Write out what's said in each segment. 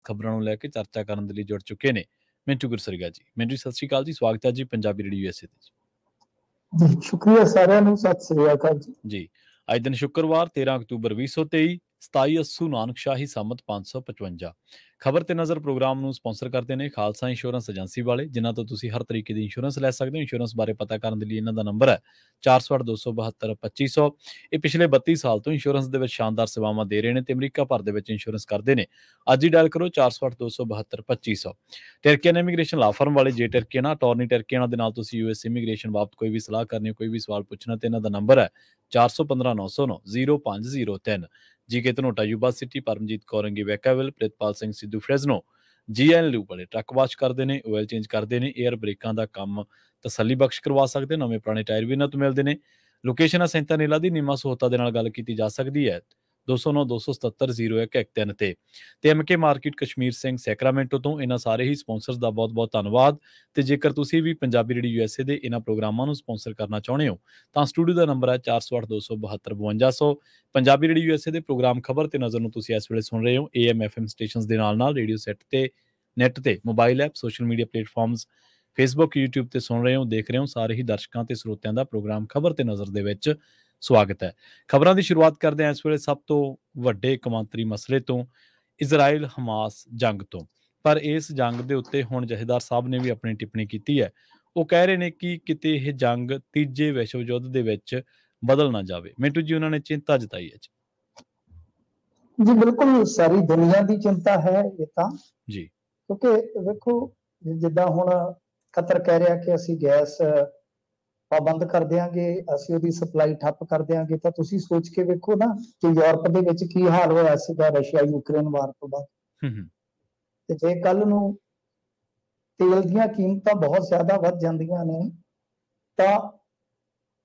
ਖਬਰਾਂ ਨੂੰ ਲੈ ਕੇ ਚਰਚਾ ਕਰਨ ਦੇ ਲਈ ਜੁੜ ਚੁੱਕੇ ਨੇ ਮਿੰਟੂ ਗੁਰਸਰੀਆ ਜੀ। ਮਿੰਟੂ ਜੀ, ਸਤਿ ਸ਼੍ਰੀ ਅਕਾਲ ਜੀ, ਸਵਾਗਤ ਹੈ ਜੀ ਪੰਜਾਬੀ ਰੇਡੀਓ USA ਤੇ ਜੀ। ਸ਼ੁਕਰੀਆ ਸਾਰਿਆਂ ਨੂੰ, ਸਤਿ ਸ੍ਰੀ ਅਕਾਲ ਜੀ। ਅੱਜ ਦਿਨ ਸ਼ੁੱਕਰਵਾਰ 13 ਅਕਤੂਬਰ 2023, 27 ਅੱਸੂ ਨਾਨਕਸ਼ਾਹੀ ਸੰਮਤ 555। ਖਬਰ ਤੇ ਨਜ਼ਰ ਪ੍ਰੋਗਰਾਮ ਨੂੰ ਸਪਾਂਸਰ ਕਰਦੇ ਨੇ ਖਾਲਸਾ ਇੰਸ਼ੋਰੈਂਸ ਏਜੰਸੀ ਵਾਲੇ, ਜਿਨ੍ਹਾਂ ਤੋਂ ਤੁਸੀਂ ਹਰ ਤਰੀਕੇ ਦੀ ਇੰਸ਼ੋਰੈਂਸ ਲੈ ਸਕਦੇ ਹੋ। ਇੰਸ਼ੋਰੈਂਸ ਬਾਰੇ ਪਤਾ ਕਰਨ ਦੇ ਲਈ ਇਹਨਾਂ ਦਾ ਨੰਬਰ ਹੈ 408-272-2500। ਇਹ ਪਿਛਲੇ 32 ਸਾਲ ਤੋਂ ਇੰਸ਼ੋਰੈਂਸ ਦੇ ਵਿੱਚ ਸ਼ਾਨਦਾਰ ਸੇਵਾਵਾਂ ਦੇ ਰਹੇ ਨੇ ਤੇ ਅਮਰੀਕਾ ਭਰ ਦੇ ਵਿੱਚ ਇੰਸ਼ੋਰੈਂਸ ਕਰਦੇ ਨੇ। ਅੱਜ ਹੀ ਡਾਇਲ ਕਰੋ 408-272-2500। ਟਰਕੀਅਨ ਇਮੀਗ੍ਰੇਸ਼ਨ ਲਾ ਫਰਮ ਵਾਲੇ, ਜੇ ਟਰਕੀਅਨ ਅਟਾਰਨੀ ਟਰਕੀਅਨ ਦੇ ਨਾਲ ਤੁਸੀਂ US ਇਮੀਗ੍ਰੇਸ਼ਨ ਬਾਬਤ ਕੋਈ ਵੀ ਸਲਾਹ ਕਰਨੀ, ਕੋਈ ਵੀ ਸਵਾਲ ਪੁੱਛਣਾ ਤੇ ਇਹਨਾਂ ਦਾ ਨੰਬਰ ਹੈ 415-909-0503। G K Dhanota Yuba City, Paramjit ਕੌਰੰਗੀ Vacaville, Pritpal Singh Sidhu Fresno, GN loop ਵਾਲੇ ਟਰੱਕ ਵਾਸ਼ ਕਰਦੇ ਨੇ, ਆਇਲ ਚੇਂਜ ਕਰਦੇ ਨੇ, ਏਅਰ ਬ੍ਰੇਕਾਂ ਦਾ ਕੰਮ ਤਸੱਲੀ ਬਖਸ਼ ਕਰਵਾ ਸਕਦੇ, ਨਵੇਂ ਪੁਰਾਣੇ ਟਾਇਰ ਵੀ ਇਹਨਾਂ ਤੋਂ ਮਿਲਦੇ ਨੇ। ਲੋਕੇਸ਼ਨ ਹੈ ਸੈਂਤਾਨੀਲਾ ਦੀ, ਨੀਮਾ ਸਹੋਤਾ ਦੇ ਨਾਲ ਗੱਲ ਕੀਤੀ ਜਾ ਸਕਦੀ ਹੈ 209-277-0113 ਤੇ MK market Kashmir Singh Sacramento ਤੋਂ। ਇਹਨਾਂ ਸਾਰੇ ਹੀ ਸਪਾਂਸਰਸ ਦਾ ਬਹੁਤ ਬਹੁਤ ਧੰਨਵਾਦ। ਤੇ ਜੇਕਰ ਤੁਸੀਂ ਵੀ ਪੰਜਾਬੀ ਰੇਡੀਓ USA ਦੇ ਇਹਨਾਂ ਪ੍ਰੋਗਰਾਮਾਂ ਨੂੰ ਸਪਾਂਸਰ ਕਰਨਾ ਚਾਹੁੰਦੇ ਹੋ ਤਾਂ ਸਟੂਡੀਓ ਦਾ ਨੰਬਰ ਹੈ 408-272-5200। ਪੰਜਾਬੀ ਰੇਡੀਓ USA ਦੇ ਪ੍ਰੋਗਰਾਮ ਖਬਰ ਤੇ ਨਜ਼ਰ ਨੂੰ ਤੁਸੀਂ ਇਸ ਵੇਲੇ ਸੁਣ ਰਹੇ ਹੋ AM FM ਸਟੇਸ਼ਨਸ ਦੇ ਨਾਲ ਰੇਡੀਓ ਸੈੱਟ ਤੇ, ਨੈੱਟ ਤੇ, mobile app, social media platforms, Facebook, YouTube ਤੇ ਸੁਣ ਰਹੇ ਹੋ, ਦੇਖ ਰਹੇ ਹੋ। ਸਾਰੇ ਹੀ ਦਰਸ਼ਕਾਂ ਤੇ ਸਰੋਤਿਆਂ ਦਾ ਪ੍ਰੋਗਰਾਮ ਖਬਰ ਤੇ ਨਜ਼ਰ ਦੇ ਵਿੱਚ ਸਵਾਗਤ ਹੈ। ਖਬਰਾਂ ਦੀ ਸ਼ੁਰੂਆਤ ਕਰਦੇ ਹਾਂ ਇਸ ਵੇਲੇ ਸਭ ਤੋਂ ਵੱਡੇ ਕੌਮਾਂਤਰੀ ਮਸਲੇ ਤੋਂ, ਇਜ਼ਰਾਈਲ ਹਮਾਸ ਜੰਗ ਤੋਂ। ਪਰ ਇਸ ਜੰਗ ਦੇ ਉੱਤੇ ਹੁਣ ਜਥੇਦਾਰ ਸਾਹਿਬ ਨੇ ਵੀ ਆਪਣੀ ਟਿੱਪਣੀ ਕੀਤੀ ਹੈ। ਉਹ ਕਹਿ ਰਹੇ ਨੇ ਕਿ ਕਿਤੇ ਇਹ ਜੰਗ ਤੀਜੇ ਵਿਸ਼ਵ ਯੁੱਧ ਦੇ ਵਿੱਚ ਬਦਲ ਨਾ ਜਾਵੇ। ਮਿੰਟੂ ਜੀ, ਉਹਨਾਂ ਨੇ ਚਿੰਤਾ ਜਤਾਈ ਹੈ ਜੀ। ਬਿਲਕੁਲ ਸਾਰੀ ਦੁਨੀਆ ਦੀ ਚਿੰਤਾ ਹੈ ਇਹ ਤਾਂ ਜੀ, ਕਿਉਂਕਿ ਵੇਖੋ ਜਿੱਦਾਂ ਹੁਣ ਕਤਰ ਕਹਿ ਰਿਹਾ ਕਿ ਅਸੀਂ ਗੈਸ ਪਾਬੰਦ ਕਰ ਦਿਆਂਗੇ, ਅਸੀਂ ਉਹਦੀ ਸਪਲਾਈ ਠੱਪ ਕਰ ਦਿਆਂਗੇ, ਤਾਂ ਤੁਸੀਂ ਸੋਚ ਕੇ ਵੇਖੋ ਨਾ ਕਿ ਯੂਰਪ ਦੇ ਵਿੱਚ ਕੀ ਹਾਲ ਹੋਇਆ ਸੀਗਾ ਰਸ਼ੀਆ ਯੂਕਰੇਨ ਵਾਰ ਤੋਂ ਬਾਅਦ। ਤੇ ਜੇ ਕੱਲ ਨੂੰ ਤੇਲ ਦੀਆਂ ਕੀਮਤਾਂ ਬਹੁਤ ਜ਼ਿਆਦਾ ਵੱਧ ਜਾਂਦੀਆਂ ਨੇ ਤਾਂ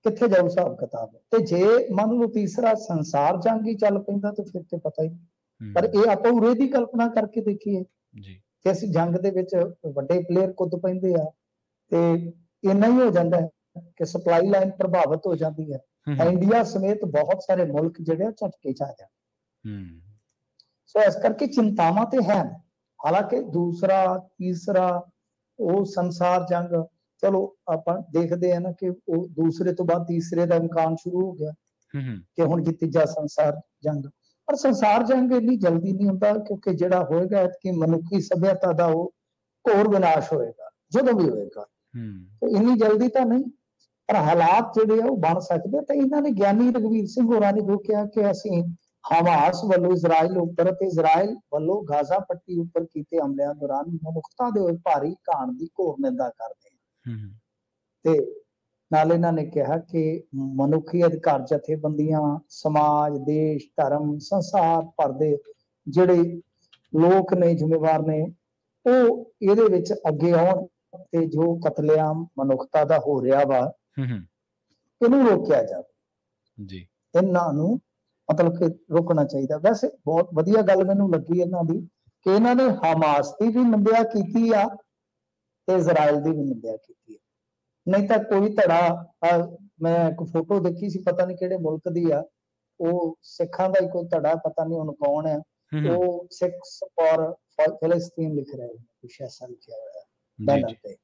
ਕਿੱਥੇ ਜਾਊ ਹਿਸਾਬ ਕਿਤਾਬ। ਤੇ ਜੇ ਮੰਨ ਲਓ ਤੀਸਰਾ ਸੰਸਾਰ ਜੰਗ ਹੀ ਚੱਲ ਪੈਂਦਾ ਤਾਂ ਫਿਰ ਤੇ ਪਤਾ ਹੀ ਨਹੀਂ। ਪਰ ਇਹ ਆਪਾਂ ਉਰੇ ਦੀ ਕਲਪਨਾ ਕਰਕੇ ਦੇਖੀਏ ਕਿ ਅਸੀਂ ਜੰਗ ਦੇ ਵਿੱਚ ਵੱਡੇ ਪਲੇਅਰ ਕੁੱਦ ਪੈਂਦੇ ਆ ਤੇ ਇੰਨਾ ਹੀ ਹੋ ਜਾਂਦਾ ਹੈ ਕਿ ਸਪਲਾਈ ਲਾਈਨ ਪ੍ਰਭਾਵਿਤ ਹੋ ਜਾਂਦੀ ਹੈ। ਇੰਡੀਆ ਸਮੇਤ ਬਹੁਤ ਸਾਰੇ ਮੁਲਕ ਜਿਹੜੇ ਆ ਝਟਕੇ ਚ ਆ ਜਾਂਦੇ। ਸੋ ਇਸ ਕਰਕੇ ਚਿੰਤਾਵਾਂ ਤੇ ਹੈ। ਹਾਲਾਂਕਿ ਦੂਸਰਾ ਤੀਸਰਾ ਉਹ ਸੰਸਾਰ ਜੰਗ, ਚਲੋ ਆਪਾਂ ਦੇਖਦੇ ਆ ਨਾ ਕਿ ਉਹ ਦੂਸਰੇ ਤੋਂ ਬਾਅਦ ਤੀਸਰੇ ਦਾ ਇਮਕਾਨ ਸ਼ੁਰੂ ਹੋ ਗਿਆ ਕਿ ਹੁਣ ਜੀ ਤੀਜਾ ਸੰਸਾਰ ਜੰਗ। ਪਰ ਸੰਸਾਰ ਜੰਗ ਇੰਨੀ ਜਲਦੀ ਨਹੀਂ ਹੁੰਦਾ ਕਿਉਂਕਿ ਜਿਹੜਾ ਹੋਏਗਾ ਕਿ ਮਨੁੱਖੀ ਸਭਿਅਤਾ ਦਾ ਉਹ ਘੋਰ ਵਿਨਾਸ਼ ਹੋਏਗਾ ਜਦੋਂ ਵੀ ਹੋਏਗਾ। ਇੰਨੀ ਜਲਦੀ ਤਾਂ ਨਹੀਂ, ਪਰ ਹਾਲਾਤ ਜਿਹੜੇ ਆ ਉਹ ਬਣ ਸਕਦੇ। ਤਾਂ ਇਹਨਾਂ ਨੇ ਗਿਆਨੀ ਰਘਵੀਰ ਸਿੰਘ ਹੋਰਾਂ ਨੇ ਜੋ ਕਿਹਾ ਕਿ ਅਸੀਂ ਹਮਾਸ ਵੱਲੋਂ ਇਜ਼ਰਾਈਲ ਉੱਪਰ ਤੇ ਇਜ਼ਰਾਈਲ ਵੱਲੋਂ ਗਾਜ਼ਾ ਪੱਟੀ ਉੱਪਰ ਕੀਤੇ ਹਮਲਿਆਂ ਦੌਰਾਨ ਮਨੁੱਖਤਾ ਦੇ ਹੋਏ ਭਾਰੀ ਘਾਣ ਦੀ ਘੋਰ ਨਿੰਦਾ ਕਰਦੇ ਹਾਂ। ਤੇ ਨਾਲ ਇਹਨਾਂ ਨੇ ਕਿਹਾ ਕਿ ਮਨੁੱਖੀ ਅਧਿਕਾਰ ਜਥੇਬੰਦੀਆਂ, ਸਮਾਜ, ਦੇਸ਼, ਧਰਮ, ਸੰਸਾਰ ਭਰ ਦੇ ਜਿਹੜੇ ਲੋਕ ਨੇ, ਜ਼ਿੰਮੇਵਾਰ ਨੇ, ਉਹ ਇਹਦੇ ਵਿੱਚ ਅੱਗੇ ਆਉਣ ਤੇ ਜੋ ਕਤਲੇਆਮ ਮਨੁੱਖਤਾ ਦਾ ਹੋ ਰਿਹਾ ਵਾ ਇਹਨੂੰ ਰੋਕਿਆ ਜਾਵੇ ਜੀ। ਇਹਨਾਂ ਨੂੰ ਮਤਲਬ ਕਿ ਰੋਕਣਾ ਚਾਹੀਦਾ। ਵੈਸੇ ਬਹੁਤ ਵਧੀਆ ਗੱਲ ਮੈਨੂੰ ਲੱਗੀ ਇਹਨਾਂ ਦੀ ਕਿ ਇਹਨਾਂ ਨੇ ਹਮਾਸ ਦੀ ਵੀ ਨਿੰਦਿਆ ਕੀਤੀ ਆ ਤੇ ਇਜ਼ਰਾਈਲ ਦੀ ਵੀ ਨਿੰਦਿਆ ਕੀਤੀ ਆ। ਨਹੀਂ ਤਾਂ ਕੋਈ ਧੜਾ, ਮੈਂ ਇੱਕ ਫੋਟੋ ਦੇਖੀ ਸੀ, ਪਤਾ ਨਹੀਂ ਕਿਹੜੇ ਮੁਲਕ ਦੀ ਆ, ਉਹ ਸਿੱਖਾਂ ਦਾ ਹੀ ਕੋਈ ਧੜਾ, ਪਤਾ ਨਹੀਂ ਹੁਣ ਕੌਣ ਆ, ਉਹ ਸਿੱਖਸ ਫॉर ਫਿਲਸਤੀਨ ਲਿਖ ਰਿਹਾ, ਕੁਛ ਐਸਾ ਲਿਖਿਆ ਹੋਇਆ ਬੈਨਰ ਤੇ,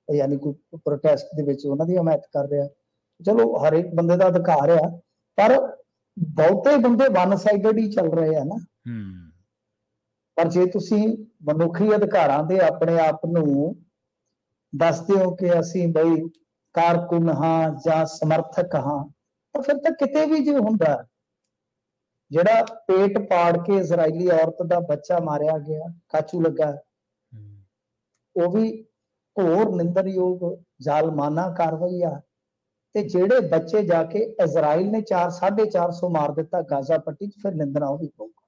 ਯਾਨੀ ਕੋਈ ਪ੍ਰੋਟੈਸਟ ਦੇ ਵਿੱਚ ਉਹਨਾਂ ਦੀ ਹਮਾਇਤ ਕਰ ਰਿਹਾ। ਚਲੋ ਹਰੇਕ ਬੰਦੇ ਦਾ ਅਧਿਕਾਰ ਆ, ਪਰ ਬਹੁਤੇ ਬੰਦੇ ਵਨ ਸਾਈਡਡ ਹੀ ਚੱਲ ਰਹੇ ਆ ਨਾ। ਪਰ ਜੇ ਤੁਸੀਂ ਮਨੁੱਖੀ ਅਧਿਕਾਰਾਂ ਦੇ ਆਪਣੇ ਆਪ ਨੂੰ ਦੱਸਦੇ ਹੋ ਕਿ ਅਸੀਂ ਬਈ ਕਾਰਕੁਨ ਹਾਂ ਜਾਂ ਸਮਰਥਕ ਹਾਂ, ਤਾਂ ਫਿਰ ਤਾਂ ਕਿਤੇ ਵੀ ਜੇ ਹੁੰਦਾ, ਜਿਹੜਾ ਪੇਟ ਪਾੜ ਕੇ ਇਜ਼ਰਾਈਲੀ ਔਰਤ ਦਾ ਬੱਚਾ ਮਾਰਿਆ ਗਿਆ, ਕਾਚੂ ਲੱਗਾ, ਉਹ ਵੀ ਘੋਰ ਨਿੰਦਣਯੋਗ ਜ਼ਾਲਮਾਨਾ ਕਾਰਵਾਈ ਆ। ਤੇ ਜਿਹੜੇ ਬੱਚੇ ਜਾ ਕੇ ਇਜ਼ਰਾਈਲ ਨੇ 450 ਮਾਰ ਦਿੱਤਾ ਗਾਜ਼ਾ ਪੱਟੀ ਚ, ਫਿਰ ਨਿੰਦਣਾ ਉਹ ਵੀ ਪਊਗਾ।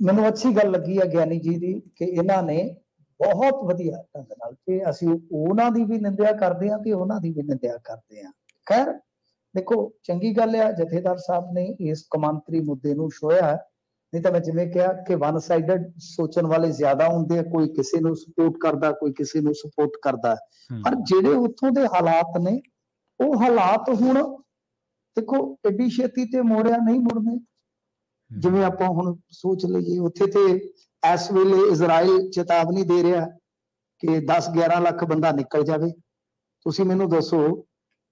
ਮੈਨੂੰ ਅੱਛੀ ਗੱਲ ਲੱਗੀ ਹੈ ਗਿਆਨੀ ਜੀ ਦੀ ਕਿ ਇਹਨਾਂ ਨੇ ਬਹੁਤ ਵਧੀਆ ਢੰਗ ਨਾਲ ਕਿ ਅਸੀਂ ਉਹਨਾਂ ਦੀ ਵੀ ਨਿੰਦਿਆ ਕਰਦੇ ਹਾਂ ਤੇ ਉਹਨਾਂ ਦੀ ਵੀ ਨਿੰਦਿਆ ਕਰਦੇ ਹਾਂ। ਖੈਰ ਦੇਖੋ, ਚੰਗੀ ਗੱਲ ਆ ਜਥੇਦਾਰ ਸਾਹਿਬ ਨੇ ਇਸ ਕੌਮਾਂਤਰੀ ਮੁੱਦੇ ਨੂੰ ਛੋਹਿਆ। ਨਹੀਂ ਤਾਂ ਮੈਂ ਜਿਵੇਂ ਕਿਹਾ ਕਿ ਵਨ ਸਾਈਡਡ ਸੋਚਣ ਵਾਲੇ ਜ਼ਿਆਦਾ ਹੁੰਦੇ ਆ, ਕੋਈ ਕਿਸੇ ਨੂੰ ਸਪੋਰਟ ਕਰਦਾ, ਕੋਈ ਕਿਸੇ ਨੂੰ ਸਪੋਰਟ ਕਰਦਾ। ਪਰ ਜਿਹੜੇ ਉੱਥੋਂ ਦੇ ਹਾਲਾਤ ਨੇ, ਉਹ ਹਾਲਾਤ ਹੁਣ ਦੇਖੋ ਐਡੀ ਛੇਤੀ ਤੇ ਮੋੜਿਆ ਨਹੀਂ ਮੁੜਨੇ। ਜਿਵੇਂ ਆਪਾਂ ਹੁਣ ਸੋਚ ਲਈਏ ਉੱਥੇ ਤੇ ਇਸ ਵੇਲੇ ਇਜ਼ਰਾਈਲ ਚੇਤਾਵਨੀ ਦੇ ਰਿਹਾ ਕਿ 10-11 ਲੱਖ ਬੰਦਾ ਨਿਕਲ ਜਾਵੇ। ਤੁਸੀਂ ਮੈਨੂੰ ਦੱਸੋ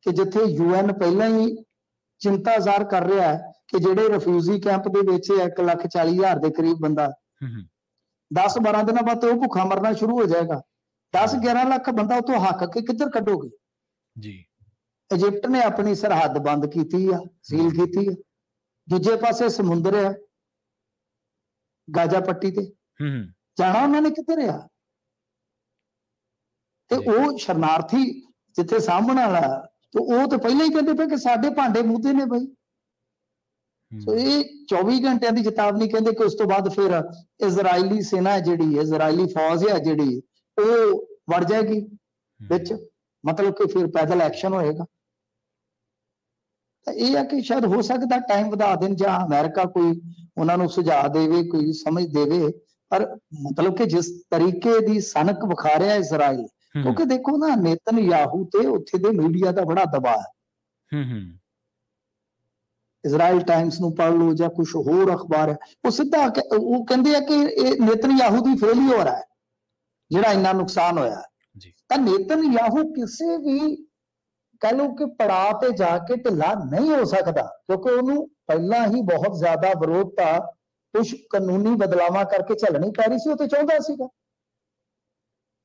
ਕਿ ਜਿੱਥੇ UN ਪਹਿਲਾਂ ਹੀ ਚਿੰਤਾ ਜ਼ਾਹਰ ਕਰ ਰਿਹਾ ਹੈ ਕਿ ਜਿਹੜੇ ਰਿਫਿਊਜੀ ਕੈਂਪ ਦੇ ਵਿੱਚ 1,40,000 ਦੇ ਕਰੀਬ ਬੰਦਾ 10-12 ਦਿਨਾਂ ਬਾਅਦ ਉਹ ਭੁੱਖਾ ਮਰਨਾ ਸ਼ੁਰੂ ਹੋ ਜਾਏਗਾ। 10-11 ਲੱਖ ਬੰਦਾ ਉਤੋਂ ਹੱਕ ਕੇ ਕਿੱਧਰ ਕੱਢੋਗੇ ਜੀ। ਇਜਿਪਟ ਨੇ ਆਪਣੀ ਸਰਹੱਦ ਬੰਦ ਕੀਤੀ ਆ, ਸੀਲ ਕੀਤੀ ਆ, ਦੂਜੇ ਪਾਸੇ ਸਮੁੰਦਰ ਆ ਗਾਜ਼ਾ ਪੱਟੀ ਤੇ, ਜਾਣਾ ਉਹਨਾਂ ਨੇ ਕਿੱਧਰ ਆ? ਤੇ ਉਹ ਸ਼ਰਨਾਰਥੀ ਜਿੱਥੇ ਸਾਹਮਣ ਵਾਲਾ ਤੇ ਉਹ ਤਾਂ ਪਹਿਲਾਂ ਹੀ ਕਹਿੰਦੇ ਪਏ ਕਿ ਸਾਡੇ ਭਾਂਡੇ ਮੂਧੇ ਨੇ ਬਈ। ਸੋ ਇਹ 24 ਘੰਟਿਆਂ ਦੀ ਚੇਤਾਵਨੀ ਕਹਿੰਦੇ ਕਿ ਉਸ ਤੋਂ ਬਾਅਦ ਫਿਰ ਇਜ਼ਰਾਈਲੀ ਸੈਨਾ ਜਿਹੜੀ ਇਜ਼ਰਾਈਲੀ ਫੌਜ ਹੈ ਜਿਹੜੀ ਉਹ ਵੜ ਜਾਏਗੀ ਵਿੱਚ, ਮਤਲਬ ਕਿ ਫਿਰ ਪੈਦਲ ਐਕਸ਼ਨ ਹੋਏਗਾ। ਤਾਂ ਇਹ ਹੈ ਕਿ ਸ਼ਾਇਦ ਹੋ ਸਕਦਾ ਟਾਈਮ ਵਧਾ ਦੇਣ ਜਾਂ ਅਮਰੀਕਾ ਕੋਈ ਉਹਨਾਂ ਨੂੰ ਸੁਝਾਅ ਦੇਵੇ, ਕੋਈ ਸਮਝ ਦੇਵੇ, ਪਰ ਮਤਲਬ ਕਿ ਜਿਸ ਤਰੀਕੇ ਦੀ ਸਨਕ ਵਿਖਾ ਰਿਹਾ ਇਜ਼ਰਾਈਲ, ਕਿਉਂਕਿ ਦੇਖੋ ਨਾ ਨੇਤਨਯਾਹੂ ਤੇ ਉੱਥੇ ਦੇ ਮੀਡੀਆ ਦਾ ਬੜਾ ਦਬਾਅ ਹੈ। ਇਜ਼ਰਾਈਲ ਟਾਈਮਸ ਨੂੰ ਪੜ੍ਹ ਲਓ ਜਾਂ ਕੁਝ ਹੋਰ ਅਖਬਾਰ ਹੈ, ਉਹ ਸਿੱਧਾ ਉਹ ਕਹਿੰਦੇ ਆ ਕਿ ਇਹ ਨੇਤਨਯਾਹੂ ਦੀ ਫੇਲਿਅਰ ਹੈ ਜਿਹੜਾ ਇੰਨਾ ਨੁਕਸਾਨ ਹੋਇਆ। ਤਾਂ ਨੇਤਨਯਾਹੂ ਕਿਸੇ ਵੀ ਕਹਿ ਲਓ ਕਿ ਪੜਾਅ ਤੇ ਜਾ ਕੇ ਢਿੱਲਾ ਨਹੀਂ ਹੋ ਸਕਦਾ, ਕਿਉਂਕਿ ਉਹਨੂੰ ਪਹਿਲਾਂ ਹੀ ਬਹੁਤ ਜ਼ਿਆਦਾ ਵਿਰੋਧਤਾ ਕੁਝ ਕਾਨੂੰਨੀ ਬਦਲਾਵਾਂ ਕਰਕੇ ਝੱਲਣੀ ਪੈ ਰਹੀ ਸੀ। ਉਹ ਤੇ ਚਾਹੁੰਦਾ ਸੀਗਾ